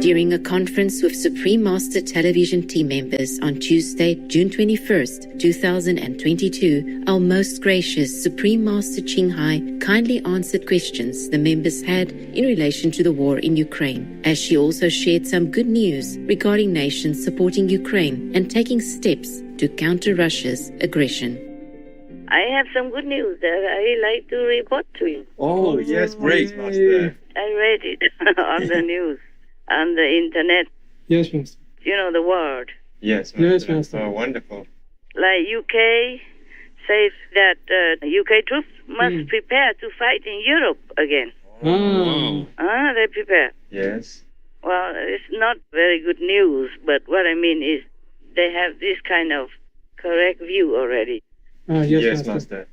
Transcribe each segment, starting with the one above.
During a conference with Supreme Master Television team members on Tuesday, June 21st, 2022, our most gracious Supreme Master Ching Hai kindly answered questions the members had in relation to the war in Ukraine, as she also shared some good news regarding nations supporting Ukraine and taking steps to counter Russia's aggression. I have some good news that I like to report to you. Oh, yes, great, Master. I read it on the news, on the internet. Yes, Master. You know the word. Yes, Master. Yes, Master. Oh, wonderful. Like UK says that UK troops must prepare to fight in Europe again. Oh. They prepare. Yes. Well, it's not very good news, but what I mean is they have this kind of correct view already. Yes, Master.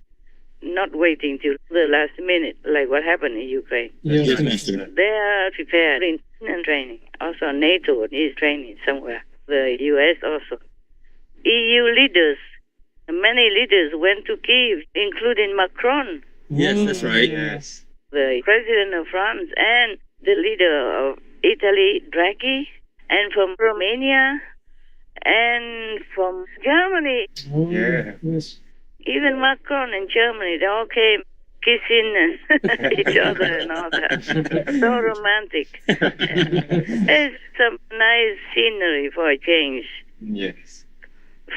Not waiting till the last minute, like what happened in Ukraine. Yes, Master. They are preparing and training. Also, NATO is training somewhere. The US also. EU leaders, many leaders went to Kiev, including Macron, Yes, that's right. Yes. the president of France, and the leader of Italy, Draghi, and from Romania, and from Germany. Yeah. Yes. Even Macron in Germany, they all came kissing each other and all that. So romantic. It's some nice scenery for a change. Yes.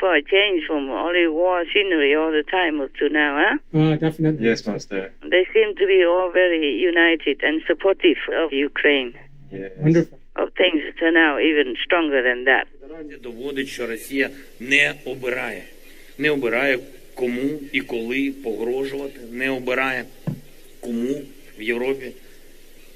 For a change from only war scenery all the time up to now, huh? Definitely. Yes, Master. They seem to be all very united and supportive of Ukraine. Yes. Wonderful. Of things turn out even stronger than that. Доводить, що Росія не обирає. Не обирає, кому і коли погрожувати. Не обирає, кому в Європі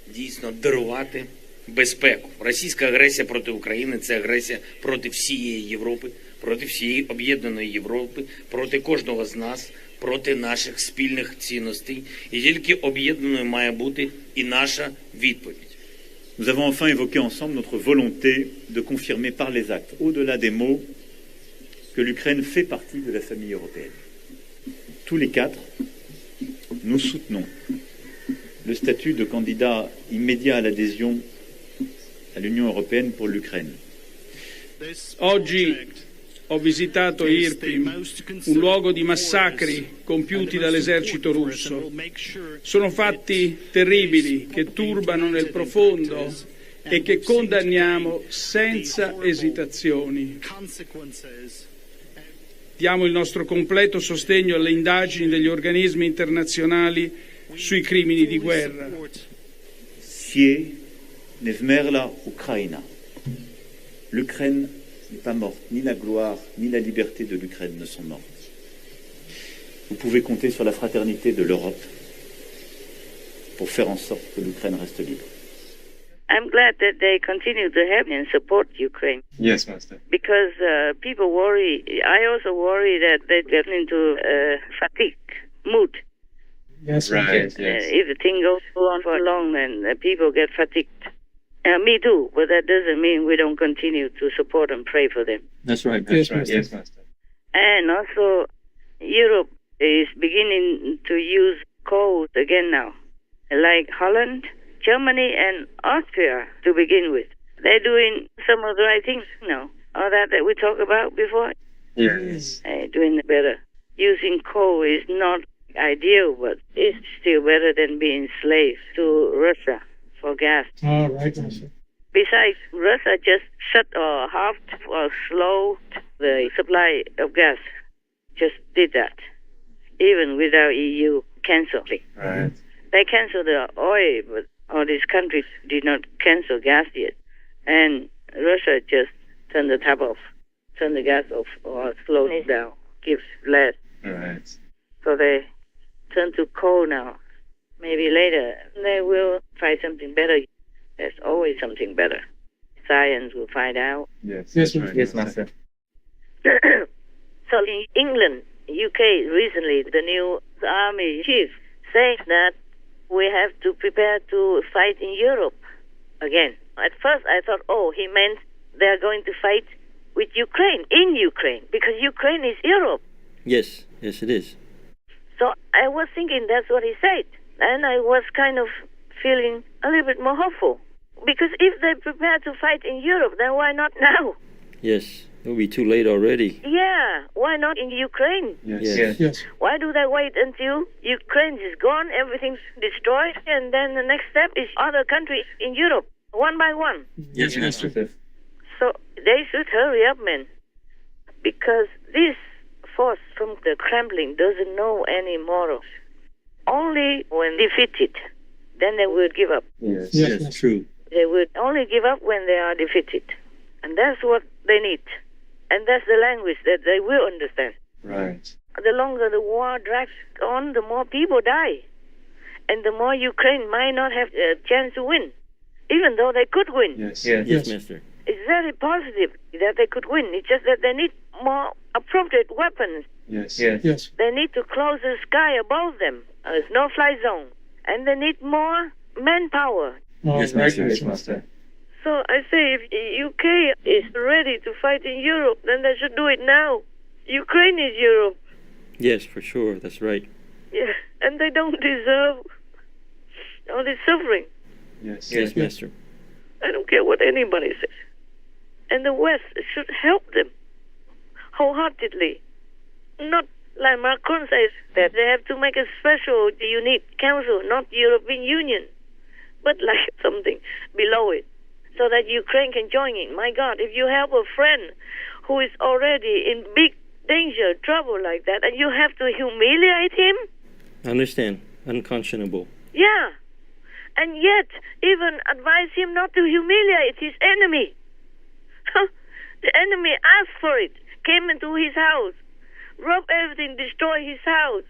дійсно дарувати безпеку. Російська агресія проти України – це агресія проти всієї Європи, проти всієї об'єднаної Європи, проти кожного з нас, проти наших спільних цінностей. І тільки об'єднаною має бути і наша відповідь. Nous avons enfin évoqué ensemble notre volonté de confirmer par les actes, au-delà des mots, que l'Ukraine fait partie de la famille européenne. Tous les quatre, nous soutenons le statut de candidat immédiat à l'adhésion à l'Union européenne pour l'Ukraine. Oggi ho visitato Irpin, un luogo di massacri compiuti dall'esercito russo. Sono fatti terribili che turbano nel profondo e che condanniamo senza esitazioni. Diamo il nostro completo sostegno alle indagini degli organismi internazionali sui crimini di guerra. Sie ne vmerla Ukraina. L'Ukraine n'est pas morte, ni la gloire, ni la liberté de l'Ukraine ne sont mortes. Vous pouvez compter sur la fraternité de l'Europe pour faire en sorte que l'Ukraine reste libre. I'm glad that they continue to help and support Ukraine. Yes, Master. Because people worry. I also worry that they get into fatigue mood. Yes, Right, Master. yes. If the thing goes on for long, then people get fatigued. Me too, but that doesn't mean we don't continue to support and pray for them. That's right. Yes, That's right. Master. Yes, Master. And also, Europe is beginning to use coal again now, like Holland, Germany, and Austria to begin with. They're doing some of the right things now. All that we talked about before, Yes. doing better. Using coal is not ideal, but it's still better than being slaves to Russia for gas. All right, Master. Besides, Russia just shut or halved or slowed the supply of gas. Just did that, even without EU canceling. Right. They canceled the oil, but all these countries did not cancel gas yet. And Russia just turned the tap off, turned the gas off, or slowed it down, gives less. Right. So they turn to coal now. Maybe later they will try something better. There's always something better. Science will find out. Yes. Yes, That's right. Master. Yes, Master. So in England, UK, recently, the new army chief said that we have to prepare to fight in Europe again. At first I thought, he meant they're going to fight with Ukraine, in Ukraine, because Ukraine is Europe. Yes, it is. So I was thinking that's what he said. And I was kind of feeling a little bit more hopeful. Because if they prepare to fight in Europe, then why not now? Yes. It will be too late already. Yeah, why not in Ukraine? Yes. Yes. Why do they wait until Ukraine is gone, everything's destroyed, and then the next step is other countries in Europe, one by one? Yes, Master. So they should hurry up, man. Because this force from the Kremlin doesn't know any morals. Only when defeated, then they will give up. Yes. Yes. Yes. True. They will only give up when they are defeated. And that's what they need. And that's the language that they will understand. Right. The longer the war drags on, the more people die. And the more Ukraine might not have a chance to win, even though they could win. Yes. Yes. Yes, Master. It's very positive that they could win. It's just that they need more appropriate weapons. Yes. Yes. Yes. They need to close the sky above them. There's no-fly zone. And they need more manpower. Yes, Master. Yes, Master. So I say, if UK is ready to fight in Europe, then they should do it now. Ukraine is Europe. Yes, for sure. That's right. Yeah, and they don't deserve all this suffering. Yes. Yes, Master. I don't care what anybody says. And the West should help them wholeheartedly. Not like Macron says that they have to make a special, unique council, not the European Union, but like something below it, so that Ukraine can join in. My God, if you help a friend who is already in big danger, trouble like that, and you have to humiliate him? I understand. Unconscionable. Yeah. And yet, even advise him not to humiliate his enemy. The enemy asked for it, came into his house, robbed everything, destroyed his house,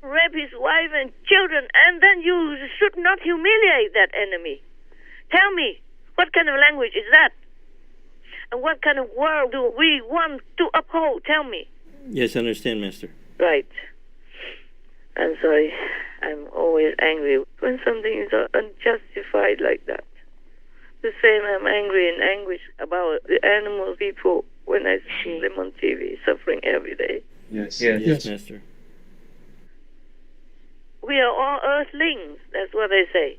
raped his wife and children, and then you should not humiliate that enemy. Tell me, what kind of language is that? And what kind of world do we want to uphold? Tell me. Yes, I understand, Master. Right. I'm sorry. I'm always angry when something is unjustified like that. The same, I'm angry and anguish about the animal people when I see them on TV suffering every day. Yes. Yes, Yes. Master. We are all earthlings. That's what they say.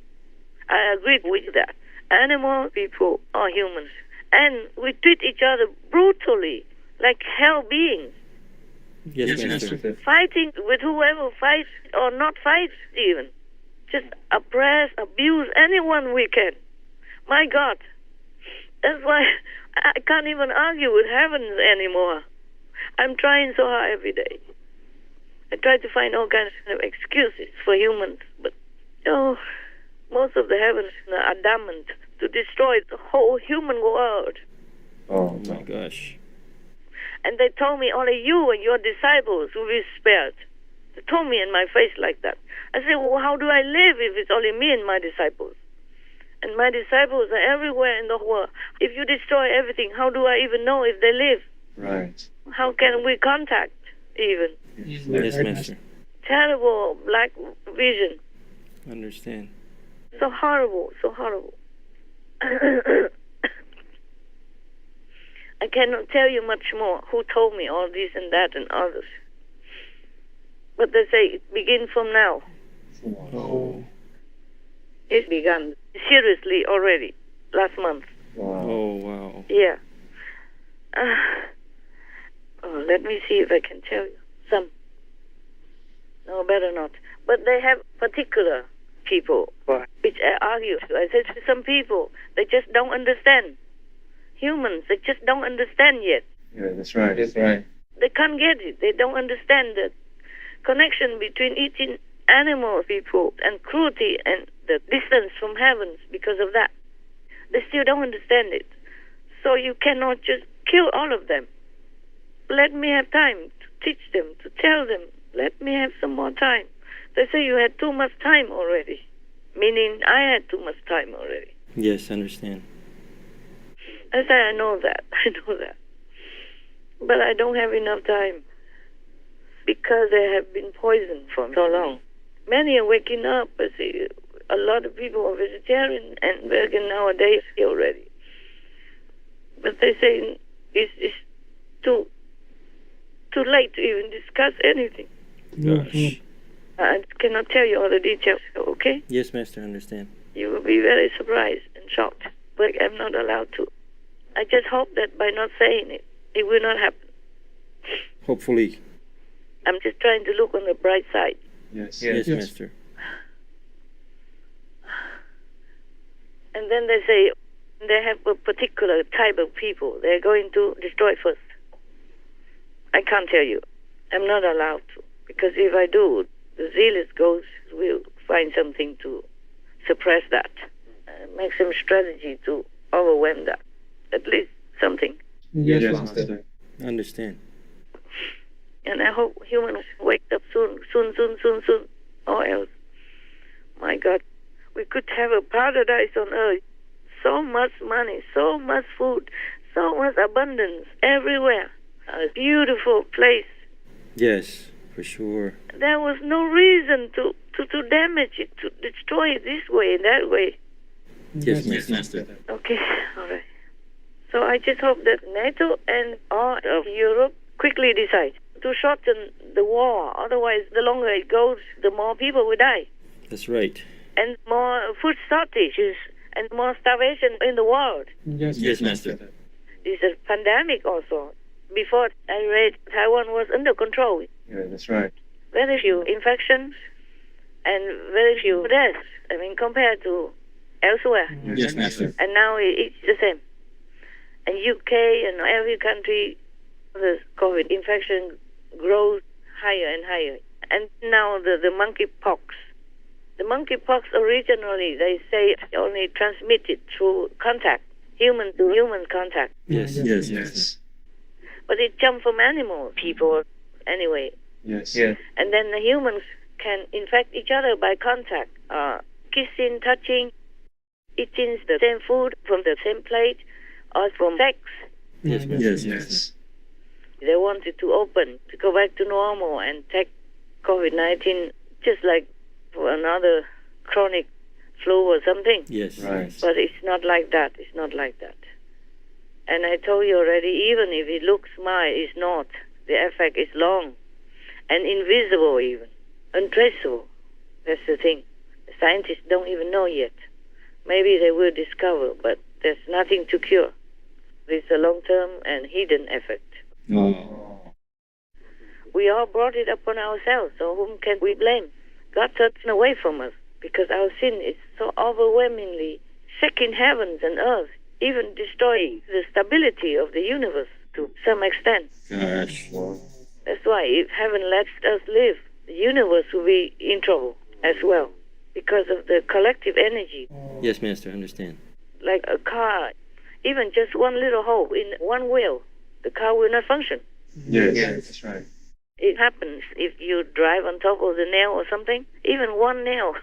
I agree with that. Animal people are humans. And we treat each other brutally, like hell beings. Yes, Master. Fighting with whoever fights or not fights even. Just oppress, abuse anyone we can. My God. That's why I can't even argue with heavens anymore. I'm trying so hard every day. I try to find all kinds of excuses for humans, but most of the heavens are adamant to destroy the whole human world. Oh My gosh. And they told me only you and your disciples will be spared. They told me in my face like that. I said, well, how do I live if it's only me and my disciples? And my disciples are everywhere in the world. If you destroy everything, how do I even know if they live? Right. How can we contact even? Yes, Master. Terrible black vision. Understand. So horrible, so horrible. I cannot tell you much more who told me all this and that and others. But they say it begins from now. Oh. It's begun seriously already, last month. Wow. Oh, wow. Yeah. Let me see if I can tell you some. No, better not. But they have particular people which I argue. I said to some people, they just don't understand. Humans, they just don't understand yet. Yeah, that's right. That's right. They can't get it. They don't understand the connection between eating animal people and cruelty and the distance from heavens because of that. They still don't understand it. So you cannot just kill all of them. Let me have time to teach them, to tell them. Let me have some more time. They say you had too much time already, meaning I had too much time already. Yes, I understand. I say, I know that. But I don't have enough time because they have been poisoned for so long. Many are waking up. I see a lot of people are vegetarian and vegan nowadays already. But they say it's too late to even discuss anything. Gosh. I cannot tell you all the details, okay? Yes, Master, I understand. You will be very surprised and shocked, but I'm not allowed to. I just hope that by not saying it, it will not happen. Hopefully. I'm just trying to look on the bright side. Yes. Yes, Yes. Master. And then they say they have a particular type of people they're going to destroy first. I can't tell you. I'm not allowed to. Because if I do, the zealous ghosts will find something to suppress that. Make some strategy to overwhelm that. At least something. Yes, Yes, Master. Master. I understand. And I hope humans wake up soon. Or else, my God, we could have a paradise on earth. So much money, so much food, so much abundance everywhere. A beautiful place. Yes, for sure. There was no reason to damage it, to destroy it this way and that way. Yes, Yes, Master. Okay, all right. So I just hope that NATO and all of Europe quickly decide to shorten the war. Otherwise, the longer it goes, the more people will die. That's right. And more food shortages and more starvation in the world. Yes, Yes, Master. There's a pandemic also. Before I read, Taiwan was under control. Yeah, that's right. Very few infections and very few deaths. I mean, compared to elsewhere. Yes, Master. And now it's the same. And UK and every country, the COVID infection grows higher and higher. And now the monkeypox. The monkeypox originally, they say, only transmitted through contact, human to human contact. Yes, yes, yes. But it jumped from animal people anyway. Yes. And then the humans can infect each other by contact, kissing, touching, eating the same food from the same plate, or from sex. Yes, Master. Yes. They wanted to open, to go back to normal and take COVID-19 just like for another chronic flu or something. Yes. Right. But it's not like that. It's not like that. And I told you already, even if it looks mild, it's not. The effect is long and invisible even, untraceable. That's the thing. The scientists don't even know yet. Maybe they will discover, but there's nothing to cure. It's a long-term and hidden effect. Oh. We all brought it upon ourselves, so whom can we blame? God taken away from us because our sin is so overwhelmingly shaking heavens and earth, even destroying the stability of the universe to some extent. Gosh. That's why if heaven lets us live, the universe will be in trouble as well because of the collective energy. Yes, Master, I understand. Like a car, even just one little hole in one wheel, the car will not function. Yes, that's right. It happens if you drive on top of the nail or something. Even one nail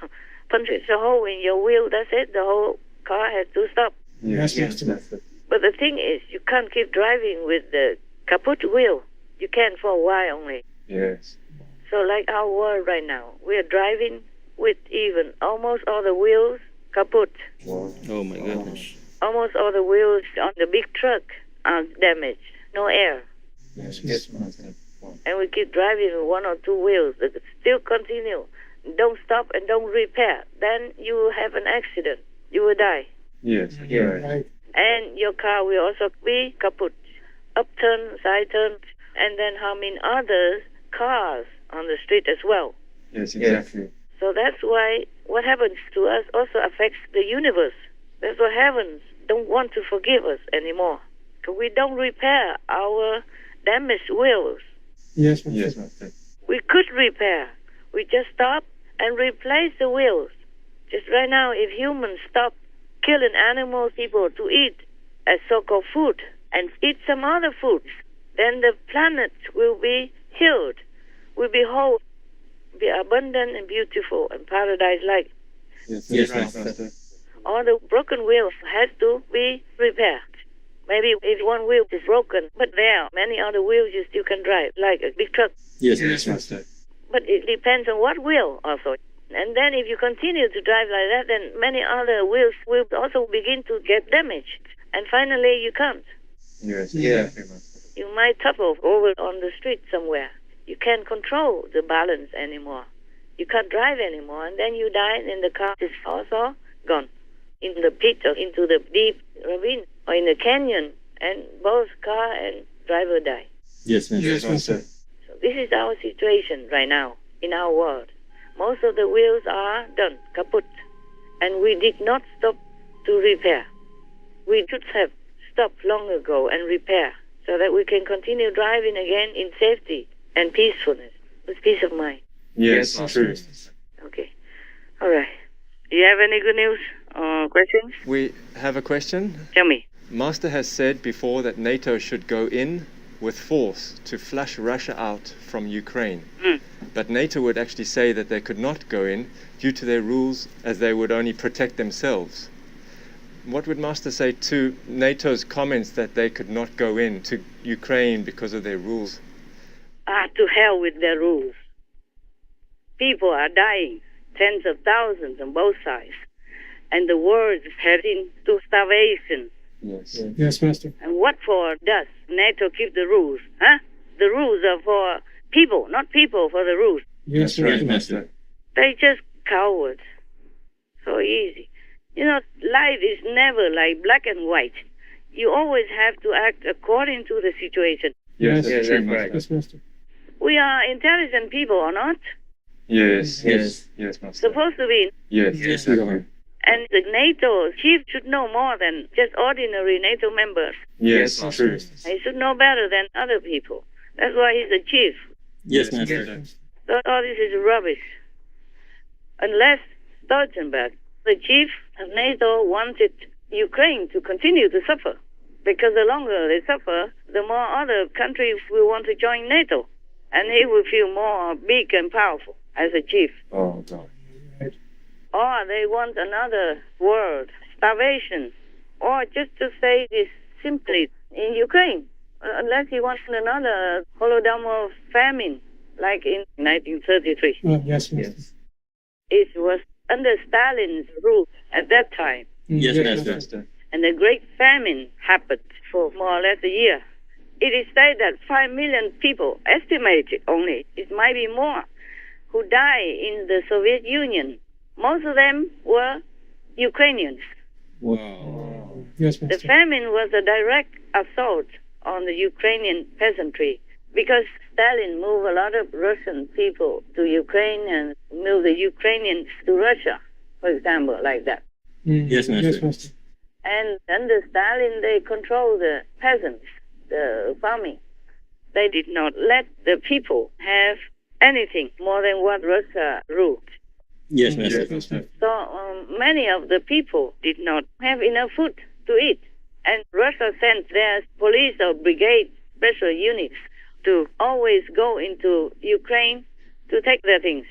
punches a hole in your wheel, that's it. The whole car has to stop. Yes, Yes, Master. But the thing is, you can't keep driving with the kaput wheel. You can for a while only. Yes. So like our world right now, we are driving with even almost all the wheels kaput. Wow. Oh, my goodness. Almost all the wheels on the big truck are damaged. No air. Yes, Master. Wow. And we keep driving with one or two wheels that still continue. Don't stop and don't repair. Then you will have an accident. You will die. Yes, right. Right. And your car will also be kaput. Upturn, side turn, and then harming other cars on the street as well. Yes, exactly. So that's why what happens to us also affects the universe. That's why heavens don't want to forgive us anymore. Because we don't repair our damaged wheels. Yes, Master. Yes, Master. We could repair. We just stop and replace the wheels. Just right now, if humans stop killing animals, people to eat as so-called food and eat some other foods, then the planet will be healed, will be whole, be abundant and beautiful and paradise-like. Yes, Yes, that's right, Master. Master. All the broken wheels has to be repaired. Maybe if one wheel is broken, but there are many other wheels you still can drive, like a big truck. Yes, Yes, Master. Master. But it depends on what wheel also. And then if you continue to drive like that, then many other wheels will also begin to get damaged. And finally, you can't. Yes, Yeah. exactly, Master. You might topple over on the street somewhere. You can't control the balance anymore. You can't drive anymore. And then you die, and the car is also gone in the pit or into the deep ravine or in the canyon, and both car and driver die. Yes, Master. Yes, Master. So this is our situation right now in our world. Most of the wheels are done, kaput, and we did not stop to repair. We should have stopped long ago and repair so that we can continue driving again in safety and peacefulness, with peace of mind. Yes, true. Okay. All right. You have any good news or questions? We have a question. Tell me. Master has said before that NATO should go in with force to flush Russia out from Ukraine. But NATO would actually say that they could not go in due to their rules, as they would only protect themselves. What would Master say to NATO's comments that they could not go in to Ukraine because of their rules? To hell with their rules. People are dying, tens of thousands on both sides, and the world is heading to starvation. Yes. Yes, Master. And what for does NATO keep the rules? Huh? The rules are for people, not people for the rules. Yes, Right, Master. Master. They just cowards. So easy. You know, life is never like black and white. You always have to act according to the situation. Yes, Yes, true, that's Master. right. Yes, Master. We are intelligent people or not? Yes, Yes. yes, Master. Supposed to be. Yes, Yes, exactly. And the NATO chief should know more than just ordinary NATO members. Yes, true. He should know better than other people. That's why he's the chief. Yes, Master. So all this is rubbish. Unless Stoltenberg, the chief of NATO, wanted Ukraine to continue to suffer. Because the longer they suffer, the more other countries will want to join NATO. And he will feel more big and powerful as a chief. Oh, God. Or they want another world, starvation. Or just to say this simply, in Ukraine, unless he wants another Holodomor famine, like in 1933. Oh, yes, Master. It was under Stalin's rule at that time. Yes, Master. Master. And a great famine happened for more or less a year. It is said that 5 million people, estimated only, it might be more, who died in the Soviet Union. Most of them were Ukrainians. Wow. Yes, The Master. famine was a direct assault on the Ukrainian peasantry because Stalin moved a lot of Russian people to Ukraine and moved the Ukrainians to Russia, for example, like that. Yes, Master. Yes, Master. And under Stalin, they controlled the peasants, the farming. They did not let the people have anything more than what Russia ruled. Yes, Master. Yes, Master. So many of the people did not have enough food to eat. And Russia sent their police or brigade special units to always go into Ukraine to take their things.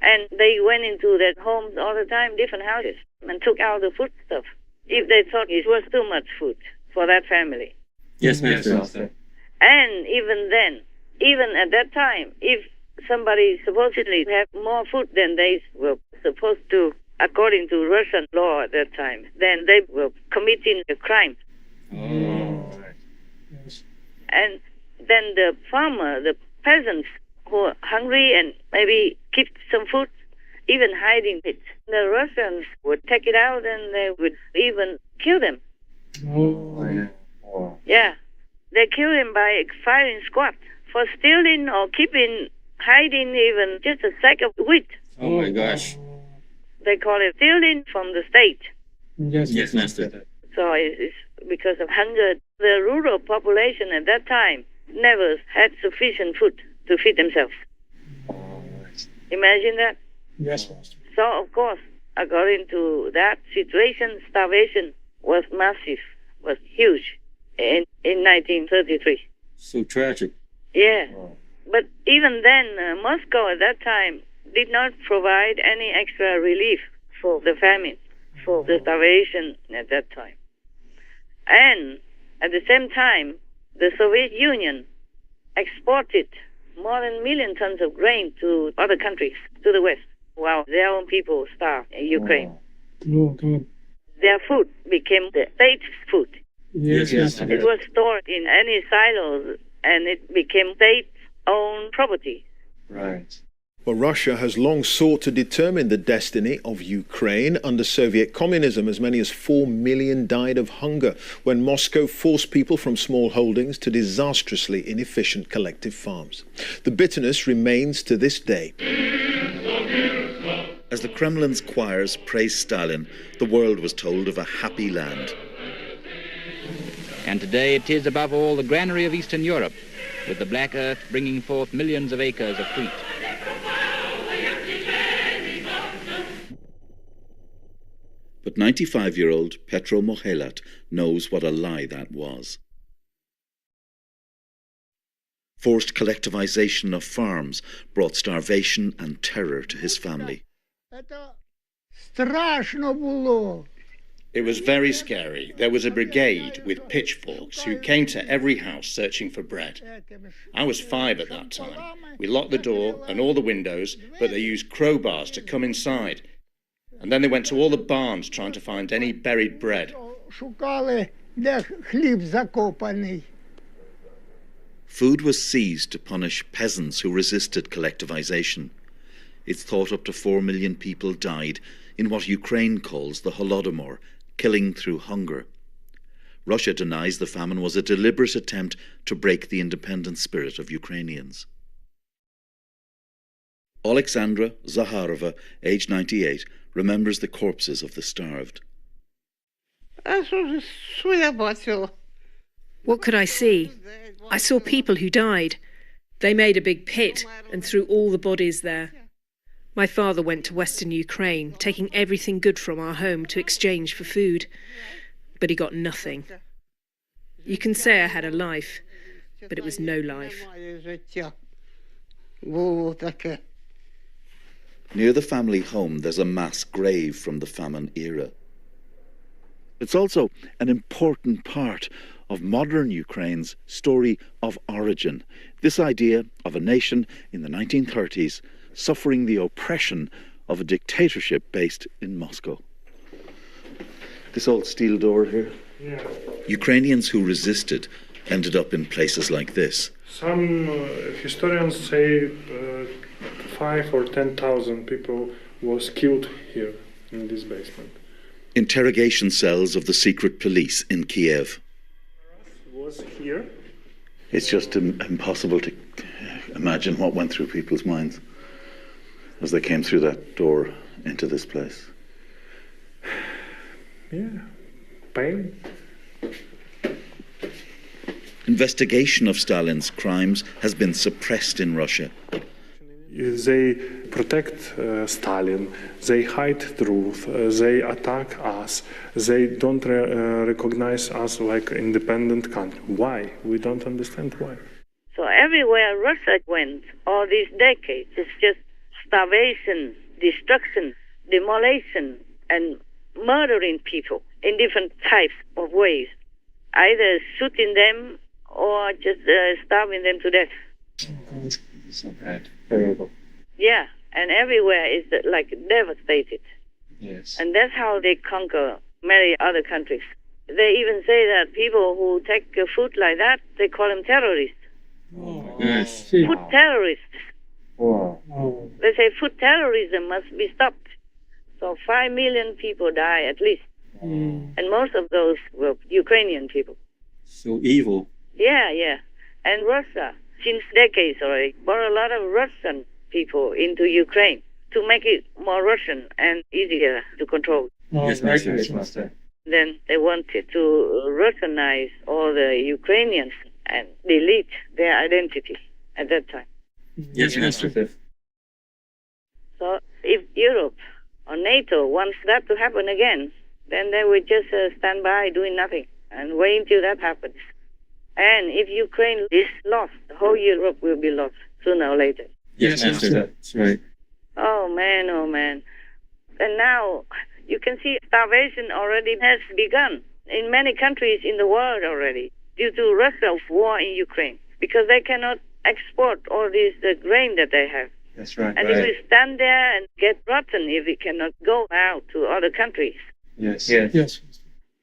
And they went into their homes all the time, different houses, and took out the food stuff if they thought it was too much food for that family. Yes, Yes, Master. Master. And even then, even at that time, if somebody supposedly had more food than they were supposed to, according to Russian law at that time, then they were committing a crime. Oh, Yes. And then the farmer, the peasants who were hungry and maybe keep some food, even hiding it, the Russians would take it out and they would even kill them. Oh, yeah. Wow. Yeah. They kill him by firing squad for stealing or keeping, hiding even just a sack of wheat. Oh my gosh. They call it stealing from the state. Yes, Yes, Master. So it's because of hunger. The rural population at that time never had sufficient food to feed themselves. Imagine that. Yes, Master. So, of course, according to that situation, starvation was massive, was huge in 1933. So tragic. Yeah. Wow. But even then, Moscow at that time did not provide any extra relief for the famine, for the starvation at that time. And at the same time, the Soviet Union exported more than 1 million tons of grain to other countries, to the West, while their own people starved in Ukraine. Oh, God. Their food became the state's food. Yes, Yes, Master. It was stored in any silos, and it became state-owned property. Right. Well, Russia has long sought to determine the destiny of Ukraine. Under Soviet communism, as many as 4 million died of hunger when Moscow forced people from small holdings to disastrously inefficient collective farms. The bitterness remains to this day. As the Kremlin's choirs praised Stalin, the world was told of a happy land. And today it is above all the granary of Eastern Europe, with the black earth bringing forth millions of acres of wheat. But 95-year-old Petro Mohelat knows what a lie that was. Forced collectivization of farms brought starvation and terror to his family. It was very scary. There was a brigade with pitchforks who came to every house searching for bread. I was 5 at that time. We locked the door and all the windows, but they used crowbars to come inside. And then they went to all the barns trying to find any buried bread. Food was seized to punish peasants who resisted collectivization. It's thought up to 4 million people died in what Ukraine calls the Holodomor, killing through hunger. Russia denies the famine was a deliberate attempt to break the independent spirit of Ukrainians. Alexandra Zaharova, aged 98, remembers the corpses of the starved. What could I see? I saw people who died. They made a big pit and threw all the bodies there. My father went to Western Ukraine, taking everything good from our home to exchange for food. But he got nothing. You can say I had a life, but it was no life. Near the family home, there's a mass grave from the famine era. It's also an important part of modern Ukraine's story of origin. This idea of a nation in the 1930s suffering the oppression of a dictatorship based in Moscow. This old steel door here? Yeah. Ukrainians who resisted ended up in places like this. Some historians say 5 or 10,000 people was killed here in this basement. Interrogation cells of the secret police in Kiev. Was here. It's just impossible to imagine what went through people's minds as they came through that door into this place. Yeah, pain. Investigation of Stalin's crimes has been suppressed in Russia. They protect Stalin, they hide truth, they attack us, they don't recognize us like independent country. Why? We don't understand why. So everywhere Russia went, all these decades, it's just starvation, destruction, demolition, and murdering people in different types of ways. Either shooting them or just starving them to death. So bad. Terrible. Yeah, and everywhere is like devastated. Yes. And that's how they conquer many other countries. They even say that people who take food like that, they call them terrorists. Oh, yes. Food terrorists. Wow. They say food terrorism must be stopped. So 5 million people die at least. And most of those were Ukrainian people. So evil. Yeah, yeah. And Russia, since decades already, brought a lot of Russian people into Ukraine to make it more Russian and easier to control. Yes, Master. Then they wanted to Russianize all the Ukrainians and delete their identity at that time. Yes, Master. So if Europe or NATO wants that to happen again, then they would just stand by doing nothing and wait until that happens. And if Ukraine is lost, the whole Europe will be lost sooner or later. Yes, Master. That's right. Oh, man, oh, man. And now you can see starvation already has begun in many countries in the world already due to Russia's war in Ukraine because they cannot export all this grain that they have. That's right. And it will stand there and get rotten if it cannot go out to other countries. Yes. Yes.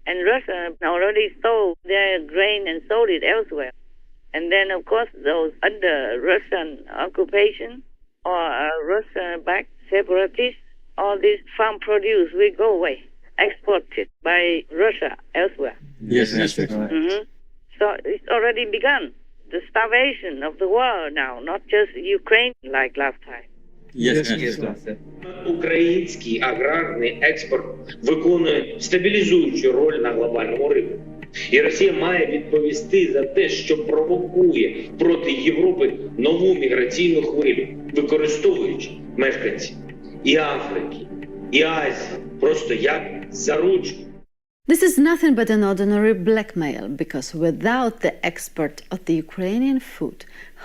And Russia already stole their grain and sold it elsewhere. And then, of course, those under Russian occupation, or Russia-backed separatists, all this farm produce will go away, exported by Russia elsewhere. Yes, that's right. Mm-hmm. So it's already begun. The starvation of the world now, not just Ukraine like last time. Yes, master. Український аграрний експорт виконує стабілізуючу роль на глобальному ринку. І Росія має відповісти за те, що провокує проти Європи нову міграційну хвилю, використовуючи мешканців і Африки, і Азії, просто як заручник. This is nothing but an ordinary blackmail, because without the export of the Ukrainian food,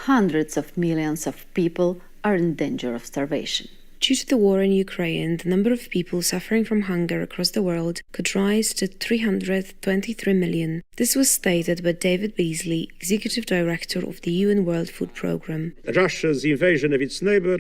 hundreds of millions of people are in danger of starvation. Due to the war in Ukraine, the number of people suffering from hunger across the world could rise to 323 million. This was stated by David Beasley, Executive Director of the UN World Food Programme. Russia's invasion of its neighbor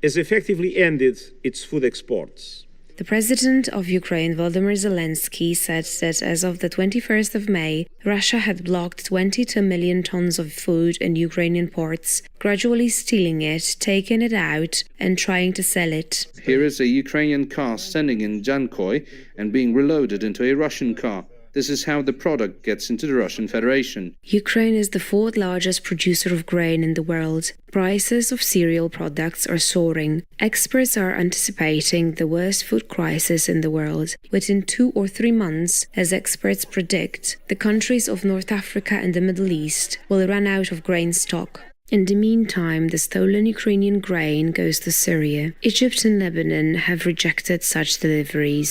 has effectively ended its food exports. The President of Ukraine, Volodymyr Zelensky, said that as of the 21st of May, Russia had blocked 22 million tons of food in Ukrainian ports, gradually stealing it, taking it out, and trying to sell it. Here is a Ukrainian car standing in Jankoy and being reloaded into a Russian car. This is how the product gets into the Russian Federation. Ukraine is the fourth largest producer of grain in the world. Prices of cereal products are soaring. Experts are anticipating the worst food crisis in the world. Within 2 or 3 months, as experts predict, the countries of North Africa and the Middle East will run out of grain stock. In the meantime, the stolen Ukrainian grain goes to Syria. Egypt and Lebanon have rejected such deliveries.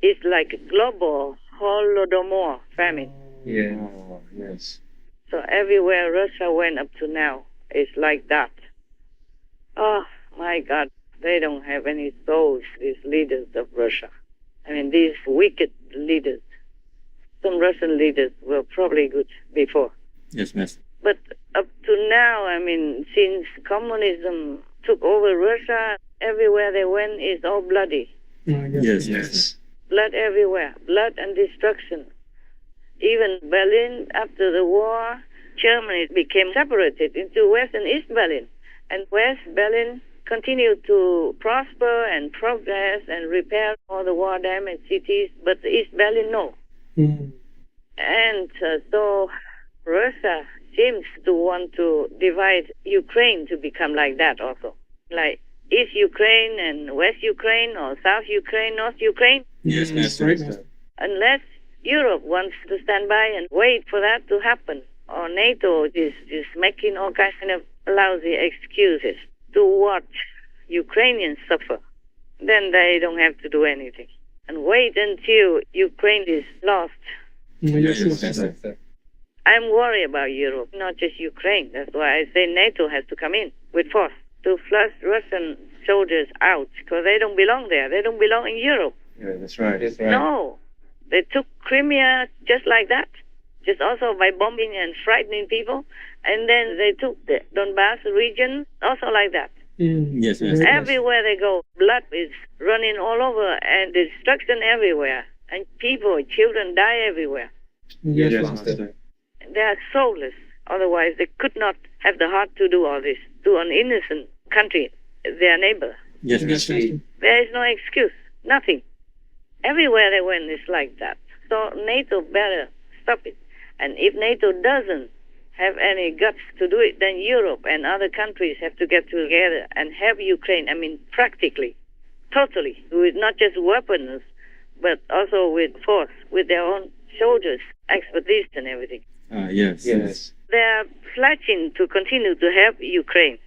It's like a global Holodomor famine. Yeah. Yes. So everywhere Russia went up to now, it's like that. Oh, my God. They don't have any souls, these leaders of Russia. I mean, these wicked leaders. Some Russian leaders were probably good before. Yes, master. But up to now, I mean, since communism took over Russia, everywhere they went is all bloody. Yes. Blood everywhere, blood and destruction. Even Berlin, after the war, Germany became separated into West and East Berlin. And West Berlin continued to prosper and progress and repair all the war-damaged cities, but East Berlin, no. And so Russia seems to want to divide Ukraine to become like that also. Like East Ukraine and West Ukraine, or South Ukraine, North Ukraine. Yes, master. Unless Europe wants to stand by and wait for that to happen, or NATO is making all kind of lousy excuses to watch Ukrainians suffer, then they don't have to do anything. And wait until Ukraine is lost. Yes, master. I'm worried about Europe, not just Ukraine. That's why I say NATO has to come in with force to flush Russian soldiers out, because they don't belong there. They don't belong in Europe. Yeah, that's right. No. They took Crimea just like that, just also by bombing and frightening people. And then they took the Donbass region also like that. Yes. Everywhere they go, blood is running all over and destruction everywhere. And people, children die everywhere. Yes, master. They are soulless. Otherwise, they could not have the heart to do all this to an innocent country, their neighbor. Yes, master. There is no excuse. Nothing. Everywhere they went is like that. So NATO better stop it. And if NATO doesn't have any guts to do it, then Europe and other countries have to get together and help Ukraine. I mean, practically, totally, with not just weapons, but also with force, with their own soldiers, expertise and everything. Yes. They are pledging to continue to help Ukraine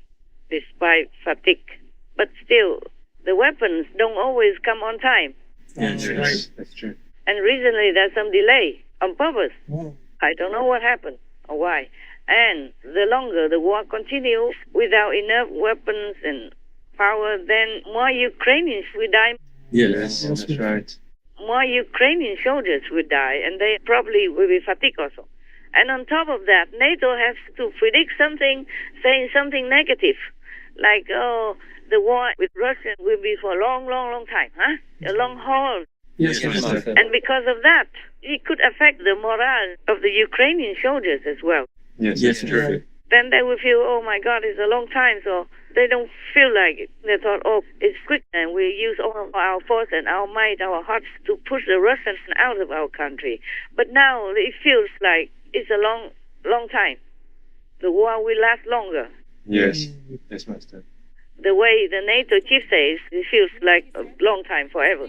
despite fatigue. But still, the weapons don't always come on time. Yes, that's true. And recently there's some delay on purpose. I don't know what happened or why. And the longer the war continues without enough weapons and power, then more Ukrainians will die. Yes, that's right. More Ukrainian soldiers will die, and they probably will be fatigued also. And on top of that, NATO has to predict something, saying something negative, like, oh, the war with Russia will be for a long time, a long haul. Yes, master. And because of that, it could affect the morale of the Ukrainian soldiers as well. Yes, true. then they will feel, oh my God, it's a long time, so they don't feel like it. They thought, oh, it's quick, and we use all of our force and our might, our hearts to push the Russians out of our country. But now it feels like it's a long time. The war will last longer. Yes, yes, Master. The way the NATO chief says, it feels like a long time, forever.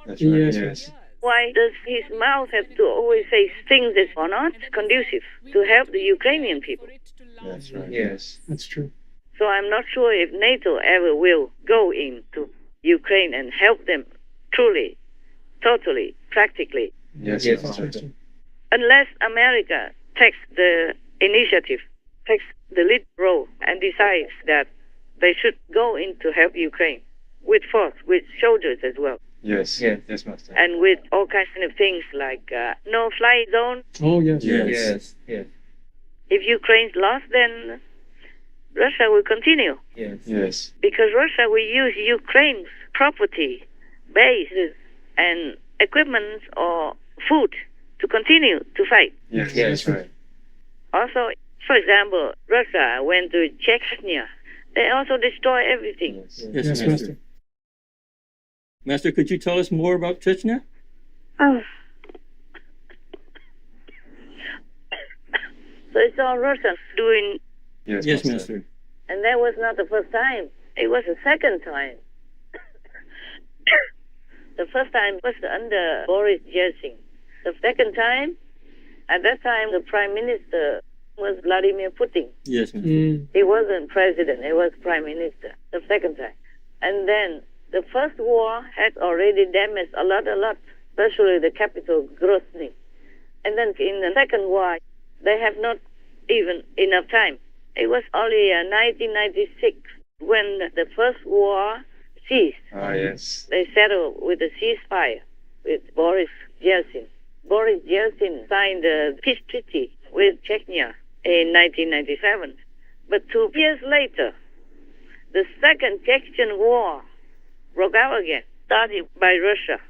That's right, yes. Why does his mouth have to always say things that are not conducive to help the Ukrainian people? That's right. Yes, that's true. So I'm not sure if NATO ever will go into Ukraine and help them truly, totally, practically. Yes, Master. Unless America takes the initiative, takes the lead role, and decides that they should go in to help Ukraine with force, with soldiers as well. Yes, yes, Master. And with all kinds of things like no-fly zone. Oh, yes. Yes. If Ukraine's lost, then Russia will continue. Yes. Because Russia will use Ukraine's property, bases, and equipment or food to continue to fight. Yes, that's right. Also, for example, Russia went to Chechnya. They also destroy everything. Yes, Master. Master, could you tell us more about Chechnya? Oh. So it's all Russians doing. Yes, Master. And that was not the first time. It was the second time. The first time was under Boris Yeltsin. The second time, at that time, the Prime Minister was Vladimir Putin. Yes, Master. He wasn't president, he was Prime Minister the second time. And then the first war had already damaged a lot, especially the capital, Grozny. And then in the second war, they have not even enough time. It was only 1996 when the first war ceased. Ah, yes. They settled with a ceasefire with Boris Yeltsin. Boris Yeltsin signed the peace treaty with Chechnya in 1997. But 2 years later, the second Chechen war broke out again, started by Russia.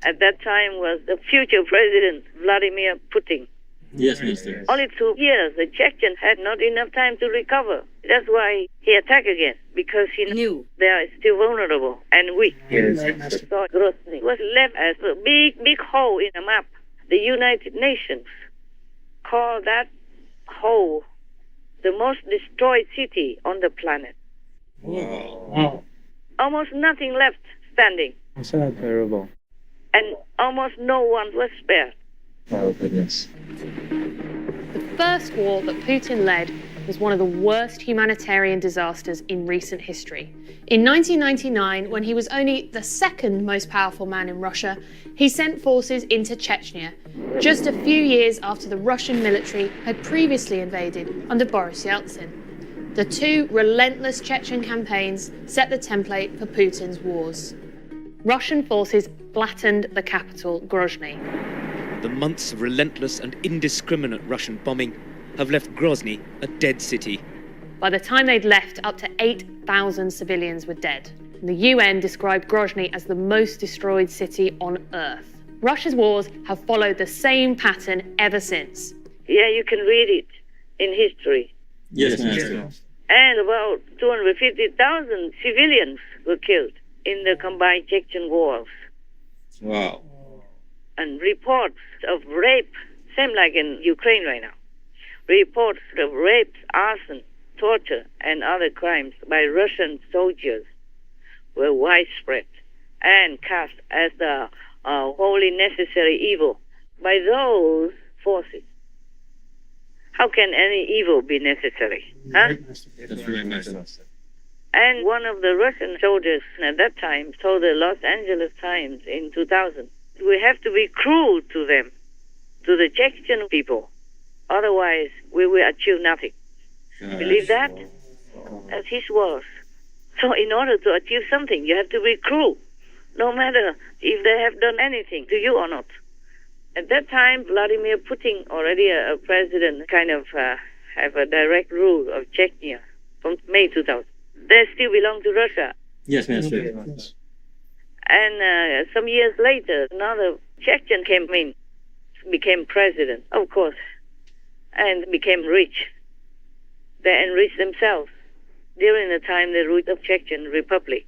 At that time was the future president, Vladimir Putin. Yes, Master. Only 2 years, the Chechens had not enough time to recover. That's why he attacked again, because he knew they are still vulnerable and weak. Yes. So Grozny was left as a big hole in the map. The United Nations called that hole the most destroyed city on the planet. Wow. Almost nothing left standing. That's so terrible. And almost no one was spared. Oh, goodness. The first war that Putin led was one of the worst humanitarian disasters in recent history. In 1999, when he was only the second most powerful man in Russia, he sent forces into Chechnya, just a few years after the Russian military had previously invaded under Boris Yeltsin. The two relentless Chechen campaigns set the template for Putin's wars. Russian forces flattened the capital, Grozny. The months of relentless and indiscriminate Russian bombing have left Grozny a dead city. By the time they'd left, up to 8,000 civilians were dead. The UN described Grozny as the most destroyed city on Earth. Russia's wars have followed the same pattern ever since. Yeah, you can read it in history. Yes, Master. And about 250,000 civilians were killed in the combined Chechen wars. Wow. And reports of rape, same like in Ukraine right now. Reports of rapes, arson, torture, and other crimes by Russian soldiers were widespread and cast as the wholly necessary evil by those forces. How can any evil be necessary? Huh? That's right, Master. And one of the Russian soldiers at that time told the Los Angeles Times in 2000, we have to be cruel to them, to the Chechen people. Otherwise, we will achieve nothing. Believe that? That's his words. So in order to achieve something, you have to be cruel, no matter if they have done anything to you or not. At that time, Vladimir Putin, already a president, kind of have a direct rule of Chechnya from May 2000. They still belong to Russia. Yes, Master. And some years later, another Chechen came in, became president, of course, and became rich. They enrich themselves during the time they ruled the Chechen Republic.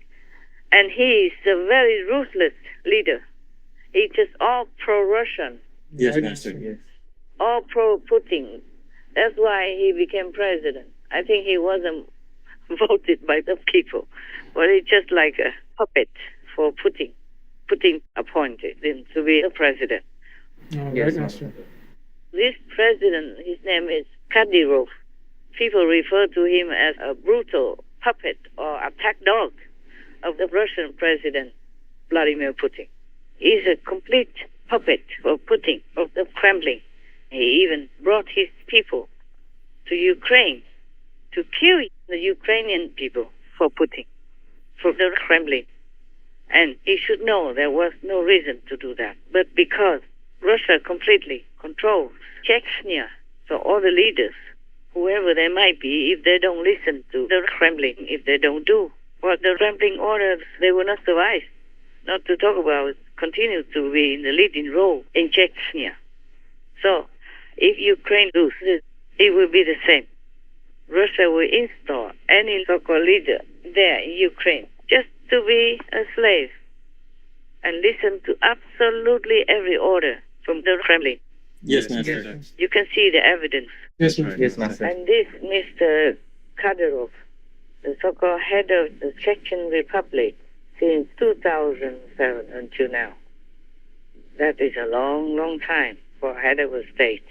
And he is a very ruthless leader. He's just all pro-Russian. Yes, Master. Yes. All pro-Putin. That's why he became president. I think he wasn't voted by the people, but he's just like a puppet for Putin. Putin appointed him to be the president. Yes, Master. This president, his name is Kadyrov. People refer to him as a brutal puppet or attack dog of the Russian president, Vladimir Putin. He's a complete puppet for Putin, of the Kremlin. He even brought his people to Ukraine to kill the Ukrainian people for Putin, for the Kremlin. And he should know there was no reason to do that. But because Russia completely controls Chechnya, so all the leaders, whoever they might be, if they don't listen to the Kremlin, if they don't do what the Kremlin orders, they will not survive. Not to talk about continue to be in the leading role in Chechnya. So, if Ukraine loses, it will be the same. Russia will install any so-called leader there in Ukraine just to be a slave and listen to absolutely every order from the Kremlin. Yes, Master. You can see the evidence. Yes, Master. Yes, Master. And this Mr. Kadyrov, the so-called head of the Chechen Republic, since 2007 until now. That is a long, long time for head of a state.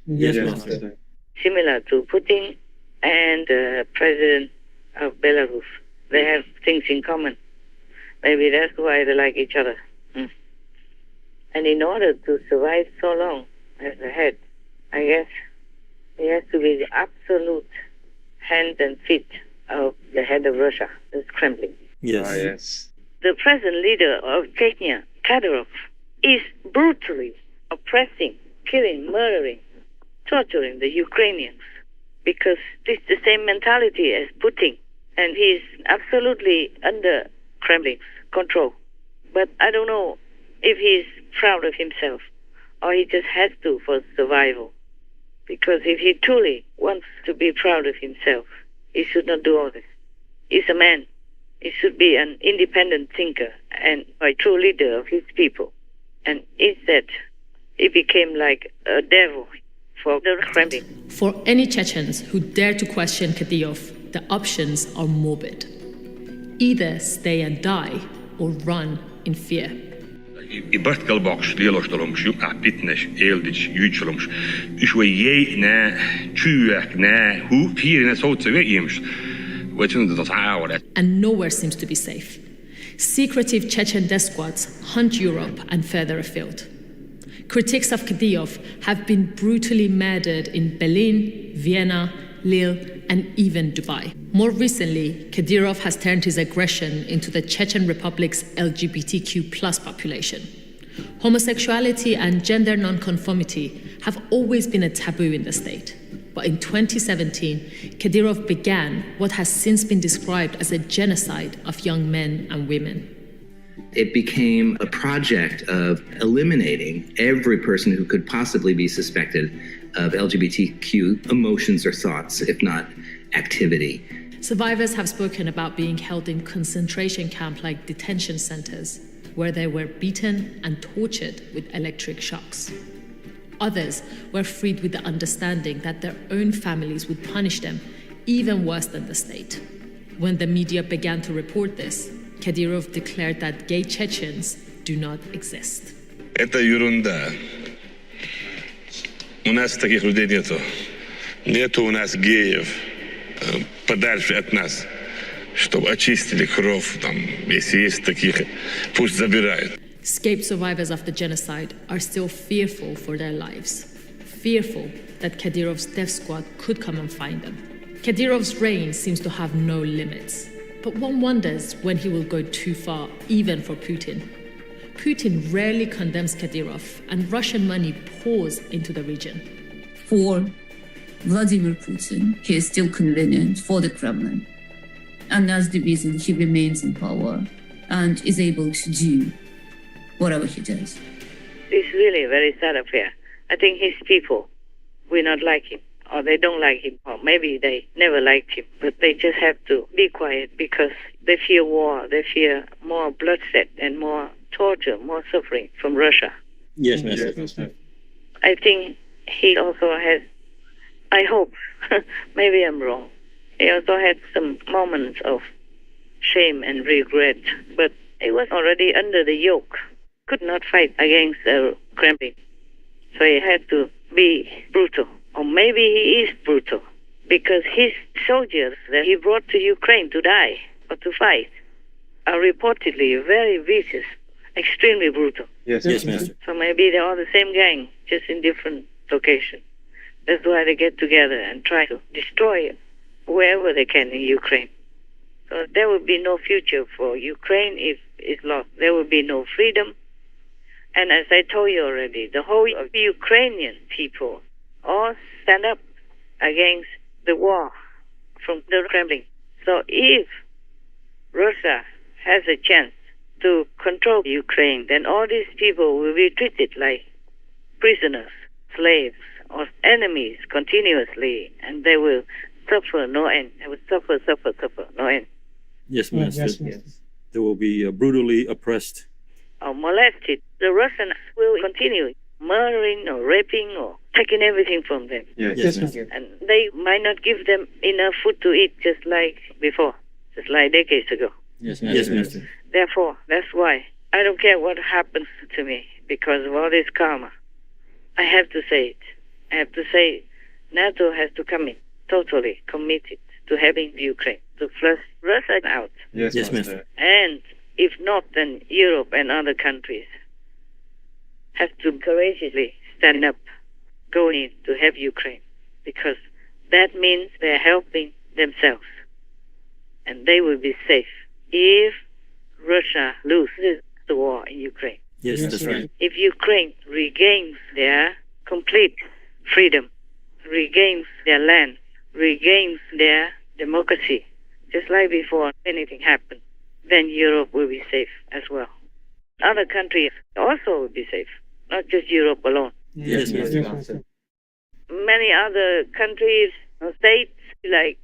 Yes, Master. Similar to Putin and the president of Belarus. They have things in common. Maybe that's why they like each other. And in order to survive so long as a head, I guess he has to be the absolute hand and feet of the head of Russia, the Kremlin. Yes. Yes. The present leader of Chechnya, Kadyrov, is brutally oppressing, killing, murdering, torturing the Ukrainians because it's the same mentality as Putin, and he's absolutely under Kremlin's control. But I don't know if he's proud of himself or he just has to for survival. Because if he truly wants to be proud of himself, he should not do all this. He's a man. He should be an independent thinker and a true leader of his people. And instead, he became like a devil for the Kremlin. For any Chechens who dare to question Kadyrov, the options are morbid. Either stay and die or run in fear. I bartkalbaks lielostalums apitnes eldits juitsalums uswe ye na tuak na hu hier in so ims and nowhere seems to be safe. Secretive Chechen death squads hunt Europe and further afield. Critics of Kadyrov have been brutally murdered in Berlin, Vienna, Lille, and even Dubai. More recently, Kadyrov has turned his aggression into the Chechen Republic's LGBTQ+ population. Homosexuality and gender nonconformity have always been a taboo in the state. But in 2017, Kadyrov began what has since been described as a genocide of young men and women. It became a project of eliminating every person who could possibly be suspected of LGBTQ emotions or thoughts, if not activity. Survivors have spoken about being held in concentration camp-like detention centers, where they were beaten and tortured with electric shocks. Others were freed with the understanding that their own families would punish them even worse than the state. When the media began to report this, Kadyrov declared that gay Chechens do not exist. Это ерунда. У нас таких людей нету. Нету у нас геев подальше от нас, чтобы очистили кровь там, если есть таких, пусть забирают. Escaped survivors of the genocide are still fearful for their lives, fearful that Kadyrov's death squad could come and find them. Kadyrov's reign seems to have no limits, but one wonders when he will go too far, even for Putin. Putin rarely condemns Kadyrov, and Russian money pours into the region. For Vladimir Putin, he is still convenient for the Kremlin, and that's the reason he remains in power and is able to do whatever he does. It's really a very sad affair. I think his people will not like him, or they don't like him, or maybe they never liked him, but they just have to be quiet because they fear war, they fear more bloodshed and more torture, more suffering from Russia. Yes, Master. I think he also has, I hope, maybe I'm wrong, he also had some moments of shame and regret, but he was already under the yoke, could not fight against the Kremlin, so he had to be brutal. Or maybe he is brutal, because his soldiers that he brought to Ukraine to die or to fight are reportedly very vicious, extremely brutal. Yes, Master. So maybe they're all the same gang, just in different locations. That's why they get together and try to destroy wherever they can in Ukraine. So there will be no future for Ukraine if it's lost. There will be no freedom. And as I told you already, the whole Ukrainian people all stand up against the war from the Kremlin. So if Russia has a chance to control Ukraine, then all these people will be treated like prisoners, slaves, or enemies continuously, and they will suffer no end. They will suffer no end. Yes, Master. They will be brutally oppressed. Or molested. The Russians will continue murdering or raping or taking everything from them. Yes, Master. And they might not give them enough food to eat just like before, just like decades ago. Yes, Master. Therefore, that's why I don't care what happens to me because of all this karma. I have to say it. I have to say NATO has to come in, totally committed to having Ukraine, to flush Russia out. Yes, Master. And if not, then Europe and other countries have to courageously stand up, go in to have Ukraine, because that means they're helping themselves, and they will be safe if Russia loses the war in Ukraine. Yes, that's right. If Ukraine regains their complete freedom, regains their land, regains their democracy, just like before anything happened, then Europe will be safe as well. Other countries also will be safe, not just Europe alone. Yes, Master. Many other countries, states like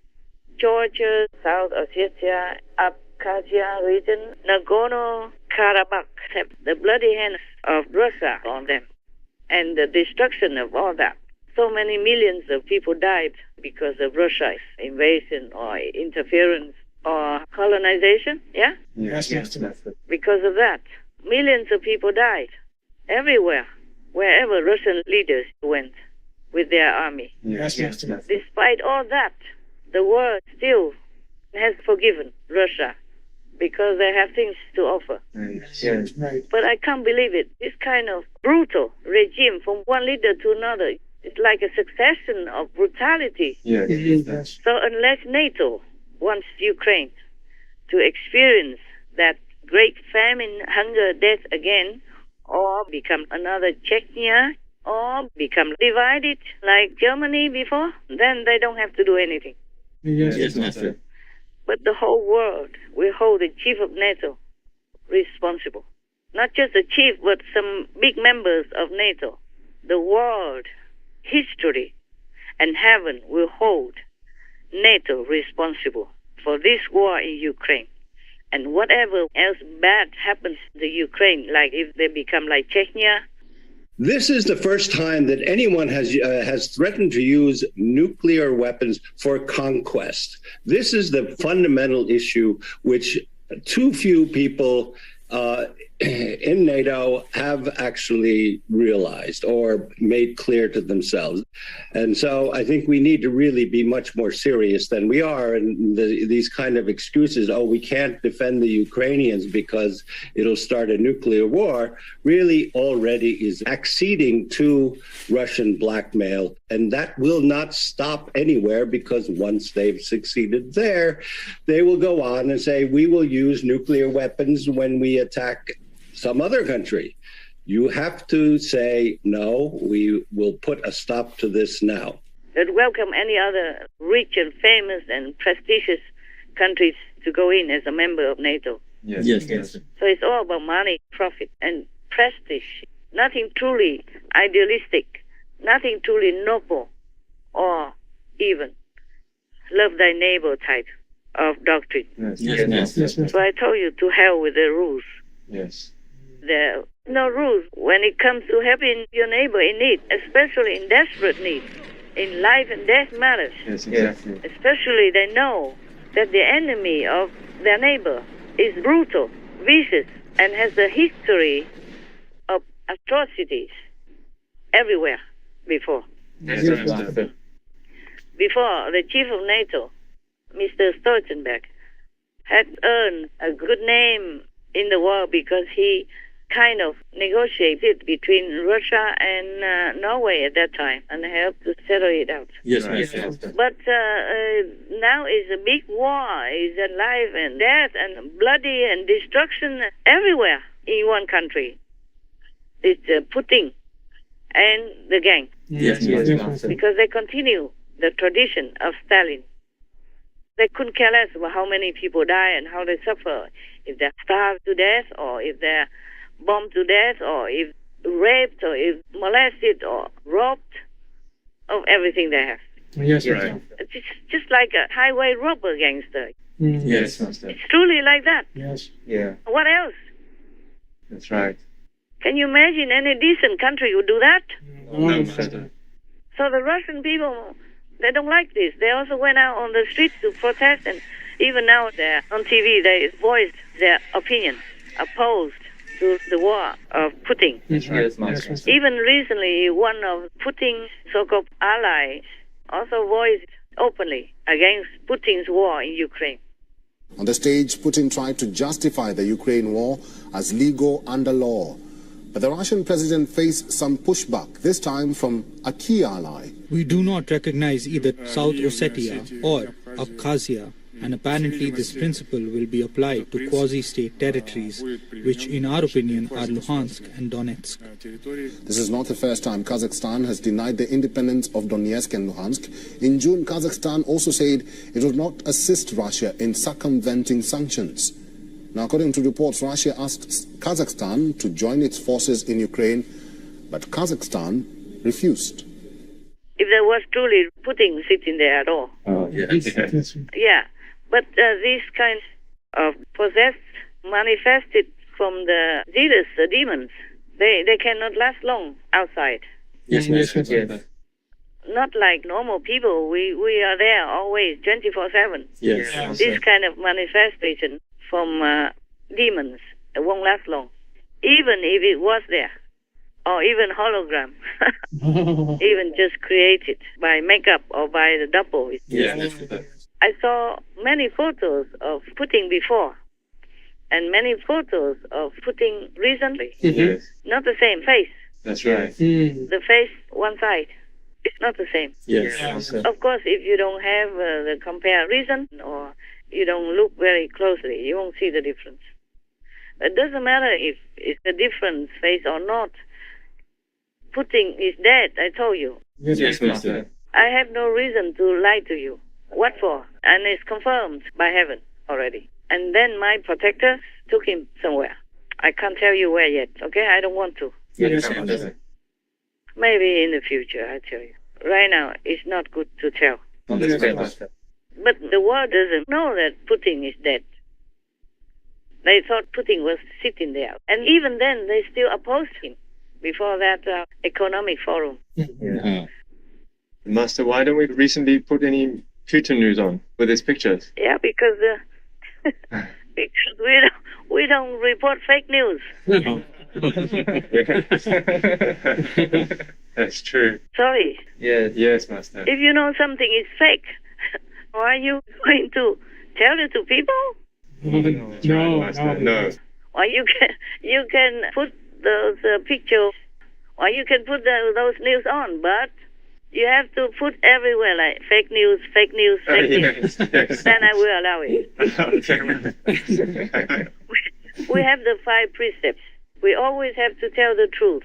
Georgia, South Ossetia, Abkhazia region, Nagorno-Karabakh have the bloody hands of Russia on them and the destruction of all that. So many millions of people died because of Russia's invasion or interference or colonization, yeah? Yes, Master. Because of that, millions of people died everywhere, wherever Russian leaders went with their army. Yes, Master. Despite all that, the world still has forgiven Russia because they have things to offer. Yes, right. But I can't believe it. This kind of brutal regime from one leader to another, it's like a succession of brutality. Yes. So unless NATO wants Ukraine to experience that great famine, hunger, death again, or become another Chechnya, or become divided like Germany before, then they don't have to do anything. Yes, Master. But the whole world will hold the chief of NATO responsible. Not just the chief, but some big members of NATO. The world, history, and heaven will hold NATO responsible for this war in Ukraine. And whatever else bad happens to Ukraine, like if they become like Chechnya. This is the first time that anyone has threatened to use nuclear weapons for conquest. This is the fundamental issue which too few people in NATO have actually realized or made clear to themselves. And so I think we need to really be much more serious than we are. And these kind of excuses, oh, we can't defend the Ukrainians because it'll start a nuclear war, really already is acceding to Russian blackmail. And that will not stop anywhere, because once they've succeeded there, they will go on and say, we will use nuclear weapons when we attack some other country. You have to say, no, we will put a stop to this now. They'd welcome any other rich and famous and prestigious countries to go in as a member of NATO. Yes. So it's all about money, profit, and prestige. Nothing truly idealistic, nothing truly noble or even love thy neighbor type of doctrine. Yes. So I told you to hell with the rules. Yes. There are no rules when it comes to helping your neighbor in need, especially in desperate need, in life and death matters. Yes, exactly. Especially they know that the enemy of their neighbor is brutal, vicious, and has a history of atrocities everywhere before. Yes. Before, the chief of NATO, Mr. Stoltenberg, had earned a good name in the world because he kind of negotiated between Russia and Norway at that time and helped to settle it out. Yes. But now is a big war. Is a life and death and bloody and destruction everywhere in one country. It's Putin and the gang. Yes. Because they continue the tradition of Stalin. They couldn't care less about how many people die and how they suffer. If they're starved to death, or if they're bombed to death, or if raped, or if molested, or robbed of everything they have. Yes, right. It's just like a highway robber gangster. Yes, It's truly like that. Yes. Yeah. What else? That's right. Can you imagine any decent country would do that? No. So the Russian people, they don't like this. They also went out on the streets to protest, and even now they're on TV, they voiced their opinion, opposed to the war of Putin. Yes. Even recently, one of Putin's so-called allies also voiced openly against Putin's war in Ukraine. On the stage, Putin tried to justify the Ukraine war as legal under law. But the Russian president faced some pushback, this time from a key ally. We do not recognize either South Ossetia or Abkhazia, and apparently this principle will be applied to quasi-state territories, which in our opinion are Luhansk and Donetsk. This is not the first time Kazakhstan has denied the independence of Donetsk and Luhansk. In June, Kazakhstan also said it would not assist Russia in circumventing sanctions. Now, according to reports, Russia asked Kazakhstan to join its forces in Ukraine, but Kazakhstan refused. If there was truly Putin sitting there at all. Yeah, but these kinds of possessed, manifested from the zealous demons, they cannot last long outside. Yes. Not like normal people. We are there always, 24/7. Yes. This kind of manifestation from demons, it won't last long. Even if it was there, or even hologram, even just created by makeup or by the double. I saw many photos of Putin before, and many photos of Putin recently. Not the same face. That's right. The face, one side. It's not the same. Yes. Of course, if you don't have the comparison, or you don't look very closely, you won't see the difference. It doesn't matter if it's a different face or not. Putin is dead, I told you. Yes, Master. I have no reason to lie to you. What for? And it's confirmed by heaven already. And then my protector took him somewhere. I can't tell you where yet, okay? I don't want to. Yes, Master. Maybe in the future, I tell you. Right now, it's not good to tell. Master. But the world doesn't know that Putin is dead. They thought Putin was sitting there. And even then, they still opposed him before that economic forum. Master, why don't we recently put any Putin news on with his pictures? Yeah, because we don't report fake news. That's true. Sorry. Yes, Master. If you know something is fake, are you going to tell it to people? No, Master. No. Or you can put those pictures, or you can put those news on, but you have to put everywhere like fake news. Yes. Then I will allow it. We have the 5 precepts. We always have to tell the truth.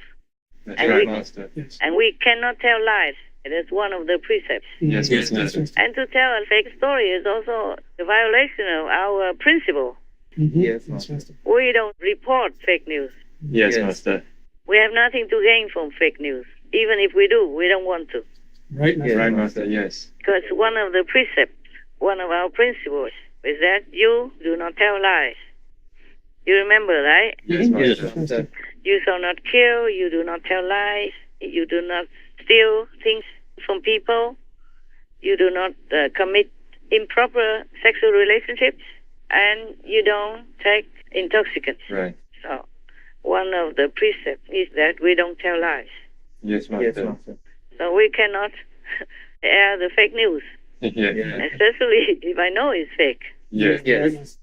That's right, Master. And we cannot tell lies. It is one of the precepts. Yes, Master. And to tell a fake story is also a violation of our principle. Yes, Master. We don't report fake news. Yes, Master. We have nothing to gain from fake news. Even if we do, we don't want to. Right, Master. Right, Master, yes. Because one of the precepts, one of our principles, is that you do not tell lies. You remember, right? Yes, Master. You shall not kill, you do not tell lies, you do not steal things from people, you do not commit improper sexual relationships, and you don't take intoxicants. Right. So, one of the precepts is that we don't tell lies. Yes, Master. Yes, Master. So we cannot air the fake news. Yeah. Especially if I know it's fake. Yes.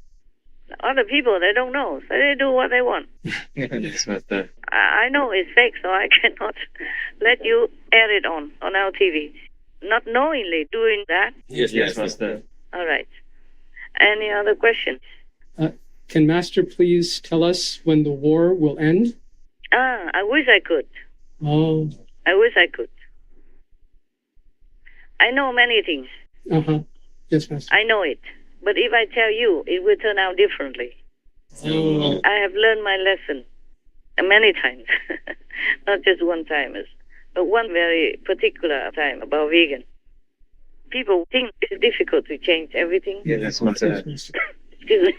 Other people, they don't know, so they do what they want. Yes, Master. I know it's fake, so I cannot let you air it on our TV. Not knowingly doing that. Yes, Master. All right. Any other questions? Can Master please tell us when the war will end? I wish I could. Oh. I wish I could. I know many things. Yes, Master. I know it. But if I tell you, it will turn out differently. Oh. I have learned my lesson many times. Not just one time, but one very particular time about vegan. People think it's difficult to change everything. Yes, Master. Excuse me.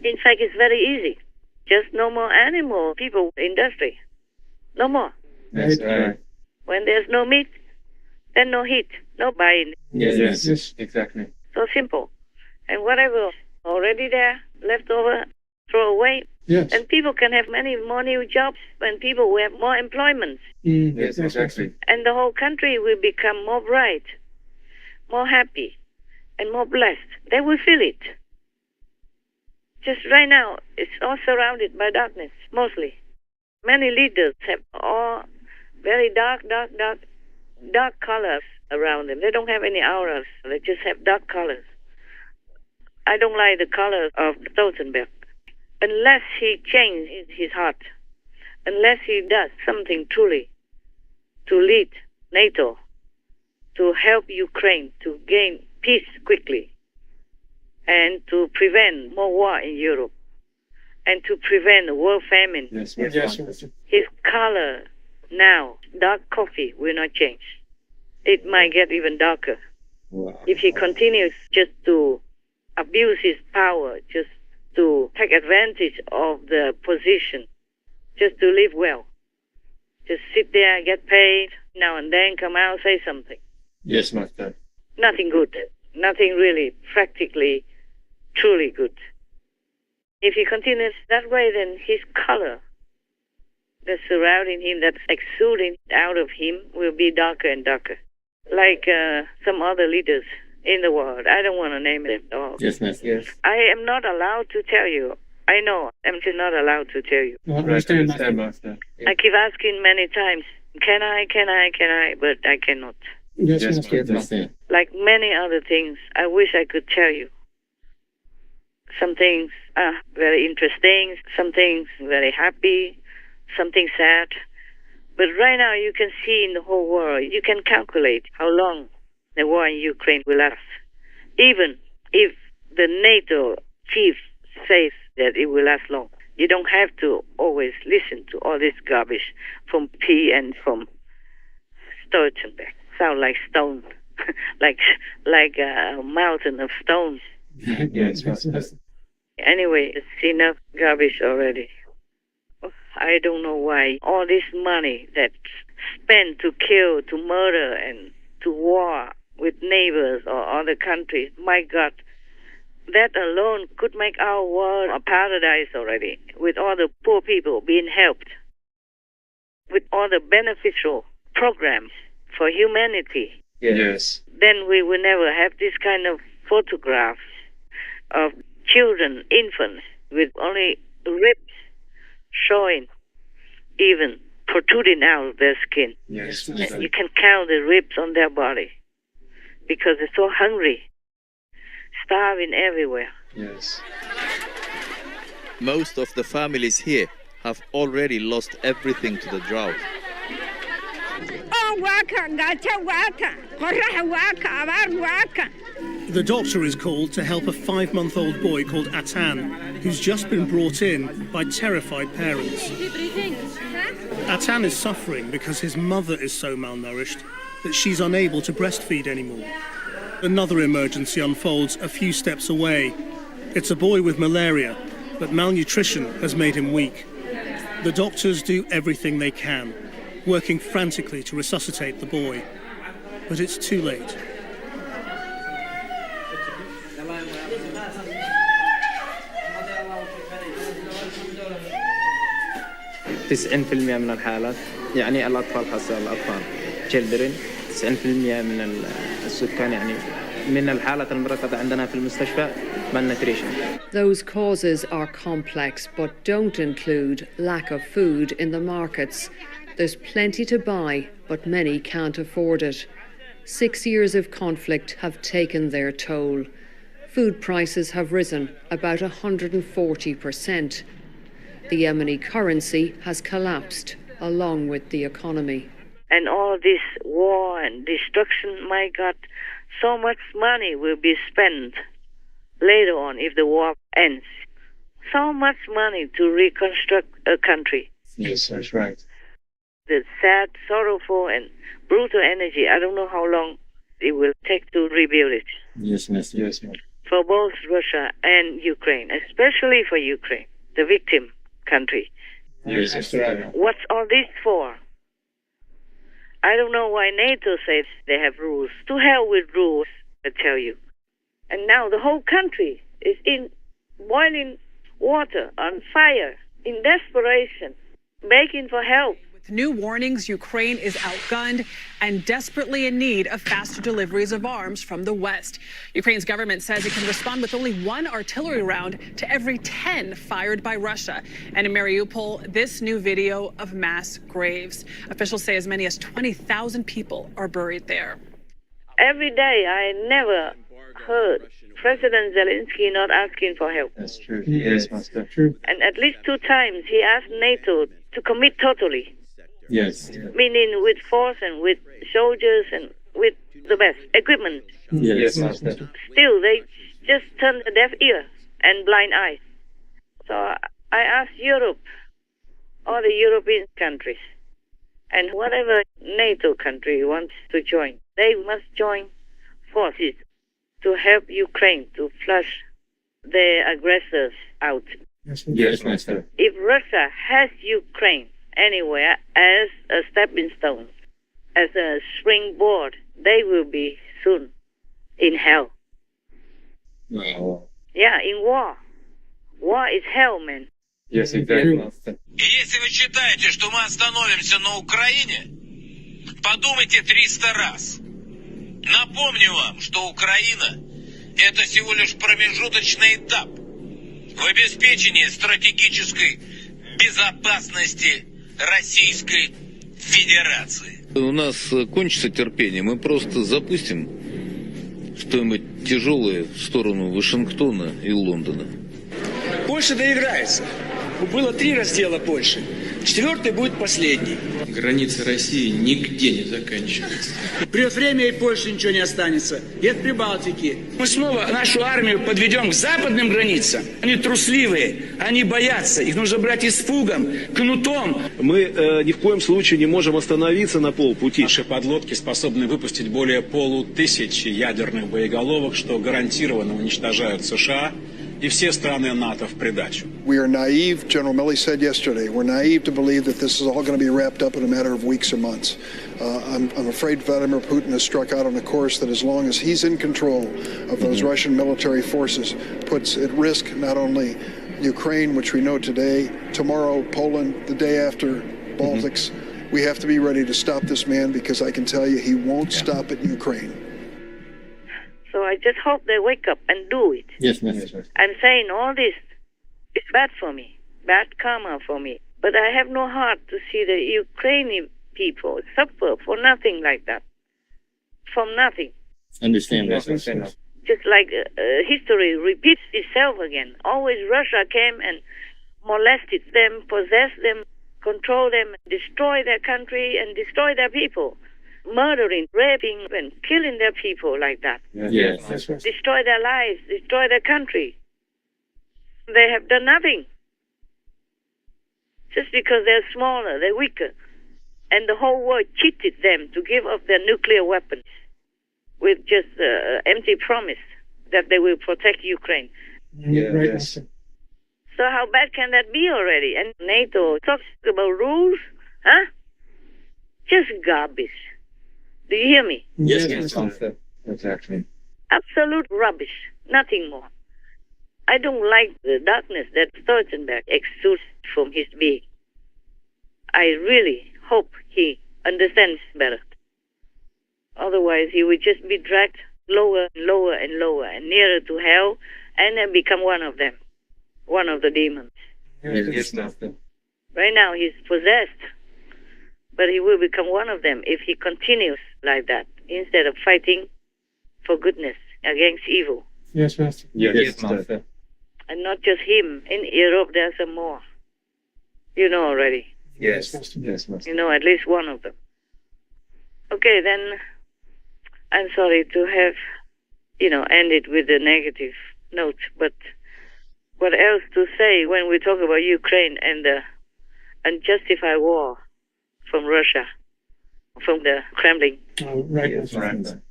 In fact, it's very easy. Just no more animal people industry. No more. That's right. When there's no meat, then no heat, no buying. Yes, exactly. So simple. And whatever already there, left over, throw away. Yes. And people can have many more new jobs, and people will have more employment. Yes, exactly. And the whole country will become more bright, more happy, and more blessed. They will feel it. Just right now, it's all surrounded by darkness, mostly. Many leaders have all very dark colors around them. They don't have any auras. They just have dark colors. I don't like the color of Stoltenberg. Unless he changes his heart, unless he does something truly to lead NATO, to help Ukraine to gain peace quickly, and to prevent more war in Europe, and to prevent a world famine. Yes. His color now, dark coffee, will not change. It might get even darker. Wow. If he continues just to abuse his power, just to take advantage of the position, just to live well, just sit there, get paid, now and then come out, say something. Yes, Master. Nothing good. Nothing really practically, truly good. If he continues that way, then his color that's surrounding him, that's exuding out of him, will be darker and darker. Like some other leaders in the world. I don't want to name them all. Yes, Master. Yes. I am not allowed to tell you. I know. I'm just not allowed to tell you. I understand, Master. I keep asking many times, can I, but I cannot. Yes, Master. Like many other things, I wish I could tell you. Some things are very interesting, some things very happy, something sad. But right now you can see in the whole world, you can calculate how long the war in Ukraine will last. Even if the NATO chief says that it will last long, you don't have to always listen to all this garbage from P and from Stoltenberg. Sound like stone, like a mountain of stones. Yes. Anyway, it's enough garbage already. I don't know why all this money that's spent to kill, to murder, and to war with neighbors or other countries, my God, that alone could make our world a paradise already, with all the poor people being helped, with all the beneficial programs for humanity. Yes. Then we will never have this kind of photographs of children, infants, with only ribs showing, even protruding out of their skin. Yes. You can count the ribs on their body because they're so hungry, starving everywhere. Yes. Most of the families here have already lost everything to the drought. The doctor is called to help a 5-month-old boy called Atan, who's just been brought in by terrified parents. Atan is suffering because his mother is so malnourished that she's unable to breastfeed anymore. Another emergency unfolds a few steps away. It's a boy with malaria, but malnutrition has made him weak. The doctors do everything they can, working frantically to resuscitate the boy. But it's too late. %90 من الحالات يعني الأطفال خاصة الأطفال children 90% من السكان يعني من الحالات المركزة عندنا في المستشفى malnutrition. Those causes are complex but don't include lack of food in the markets. There's plenty to buy, but many can't afford it. 6 years of conflict have taken their toll. Food prices have risen about 140%. The Yemeni currency has collapsed along with the economy. And all this war and destruction, my God, so much money will be spent later on if the war ends. So much money to reconstruct a country. Yes, that's right. The sad, sorrowful, and brutal energy, I don't know how long it will take to rebuild it. Yes, miss. Yes, ma'am. For both Russia and Ukraine, especially for Ukraine, the victim country. Yes, that's right. What's all this for? I don't know why NATO says they have rules. To hell with rules, I tell you. And now the whole country is in boiling water, on fire, in desperation, begging for help. With new warnings, Ukraine is outgunned and desperately in need of faster deliveries of arms from the West. Ukraine's government says it can respond with only 1 artillery round to every 10 fired by Russia. And in Mariupol, this new video of mass graves. Officials say as many as 20,000 people are buried there. Every day, I never heard President Zelensky not asking for help. That's true. Yes, Master. True. And at least 2 times he asked NATO to commit totally. Yes. Meaning with force and with soldiers and with the best equipment. Yes, Master. Still, they just turn a deaf ear and blind eye. So I asked Europe, all the European countries, and whatever NATO country wants to join, they must join forces to help Ukraine to flush their aggressors out. Yes, Master. If Russia has Ukraine anywhere as a stepping stone, as a springboard, they will be soon in hell. Wow. Yeah, in war. War is hell, man. Yes, exactly, Master. Если вы считаете, что мы остановимся на Украине, подумайте 300 раз. Напомню вам, что Украина – это всего лишь промежуточный этап в обеспечении стратегической безопасности Российской Федерации. У нас кончится терпение, мы просто запустим что-нибудь тяжелое в сторону Вашингтона и Лондона. Польша доиграется. Было 3 раздела Польши. 4-й будет последний. Границы России нигде не заканчиваются. Придет время, и Польше ничего не останется. И от Прибалтики. Мы снова нашу армию подведем к западным границам. Они трусливые, они боятся. Их нужно брать испугом, кнутом. Мы ни в коем случае не можем остановиться на полпути. Наши подлодки способны выпустить более 500 ядерных боеголовок, что гарантированно уничтожают США и все страны НАТО в придачу. We are naive, General Milley said yesterday. We're naive to believe that this is all going to be wrapped up in a matter of weeks or months. I'm afraid Vladimir Putin has struck out on a course that as long as he's in control of those Russian military forces, puts at risk not only Ukraine, which we know today, tomorrow Poland, the day after Baltics. We have to be ready to stop this man because I can tell you he won't stop at Ukraine. So I just hope they wake up and do it. Yes, ma'am. I'm saying all this is bad for me, bad karma for me. But I have no heart to see the Ukrainian people suffer for nothing like that. From nothing. Understand that. Just like history repeats itself again. Always Russia came and molested them, possessed them, controlled them, destroy their country and destroy their people. Murdering, raping, and killing their people like that. Yes, that's right. Destroy their lives, destroy their country. They have done nothing. just because they're smaller, they're weaker. And the whole world cheated them to give up their nuclear weapons with just empty promise that they will protect Ukraine. Yes. So how bad can that be already? And NATO talks about rules, huh? Just garbage. Do you hear me? Yes. Exactly. Absolute rubbish. Nothing more. I don't like the darkness that Stoltenberg exudes from his being. I really hope he understands better. Otherwise, he will just be dragged lower and lower and lower and nearer to hell and then become one of them, one of the demons. Yes, Master. Right now, he's possessed, but he will become one of them if he continues like that instead of fighting for goodness against evil. Yes, Master. Yes, Master. And not just him. In Europe, there are some more. You know already. Yes, Master. You know at least one of them. Okay, then I'm sorry to have, ended with a negative note, but what else to say when we talk about Ukraine and the unjustified war from Russia, from the Kremlin? Right.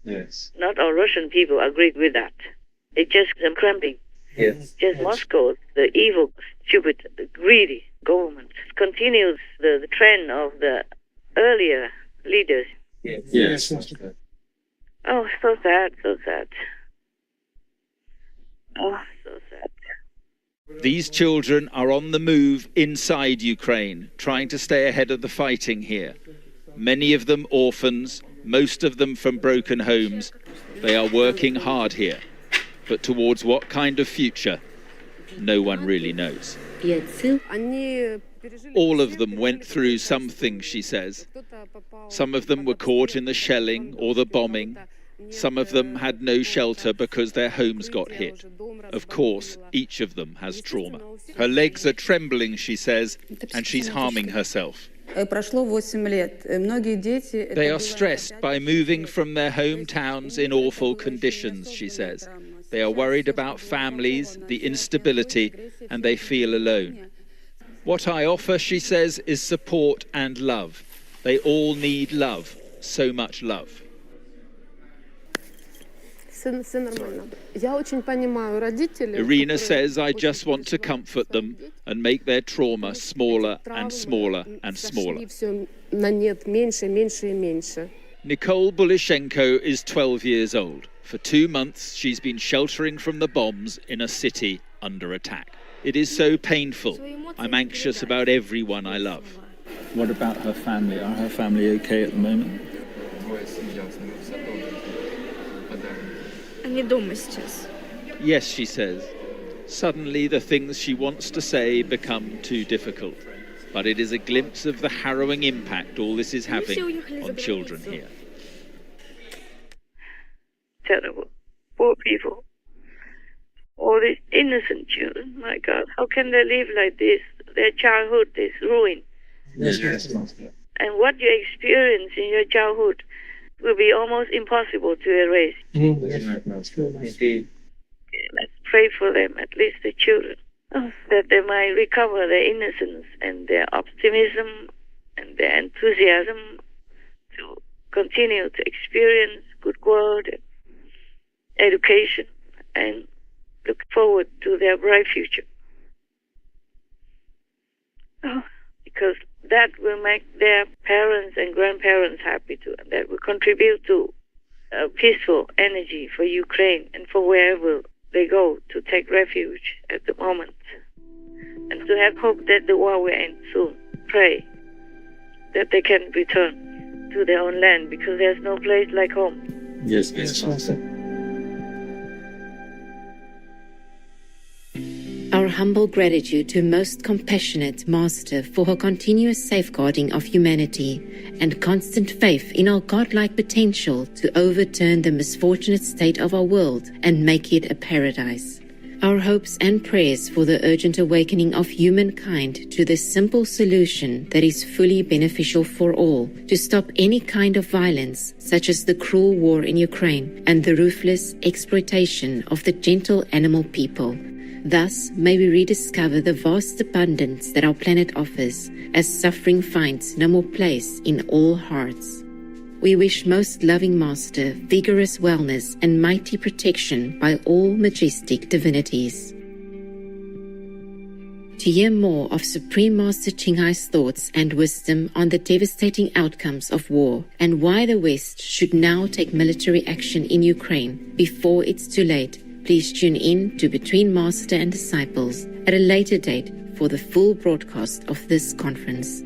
Yes. Not all Russian people agreed with that. It's just the Kremlin. Yes. Just Moscow, the evil, stupid, greedy government continues the trend of the earlier leaders. Yes, Master. Oh, so sad, so sad. Oh, so sad. These children are on the move inside Ukraine, trying to stay ahead of the fighting here. Many of them orphans, most of them from broken homes. They are working hard here. But towards what kind of future? No one really knows. All of them went through something, she says. Some of them were caught in the shelling or the bombing. Some of them had no shelter because their homes got hit. Of course, each of them has trauma. Her legs are trembling, she says, and she's harming herself. They are stressed by moving from their hometowns in awful conditions, she says. They are worried about families, the instability, and they feel alone. What I offer, she says, is support and love. They all need love, so much love. Irina says, I just want to comfort them and make their trauma smaller and smaller and smaller. Nicole Bulishenko is 12 years old. For 2 months, she's been sheltering from the bombs in a city under attack. It is so painful. I'm anxious about everyone I love. What about her family? Are her family okay at the moment? Yes, she says. Suddenly the things she wants to say become too difficult. But it is a glimpse of the harrowing impact all this is having on children here. Terrible. Poor people. All these innocent children, my God, how can they live like this? Their childhood is ruined. Yes. And what you experience in your childhood will be almost impossible to erase. Indeed. Let's pray for them, at least the children, that they might recover their innocence and their optimism and their enthusiasm to continue to experience good world and education and look forward to their bright future. Because that will make their parents and grandparents happy too, and that will contribute to a peaceful energy for Ukraine and for wherever they go to take refuge at the moment. And to have hope that the war will end soon. Pray that they can return to their own land, because there's no place like home. Yes, Master. Our humble gratitude to Most Compassionate Master for her continuous safeguarding of humanity and constant faith in our godlike potential to overturn the misfortunate state of our world and make it a paradise. Our hopes and prayers for the urgent awakening of humankind to this simple solution that is fully beneficial for all, to stop any kind of violence, such as the cruel war in Ukraine and the ruthless exploitation of the gentle animal people, Thus may we rediscover the vast abundance that our planet offers, as suffering finds no more place in all hearts. We wish most loving Master vigorous wellness and mighty protection by all majestic divinities. To hear more of Supreme Master Ching Hai's thoughts and wisdom on the devastating outcomes of war and why the West should now take military action in Ukraine before it's too late, please tune in to Between Master and Disciples at a later date for the full broadcast of this conference.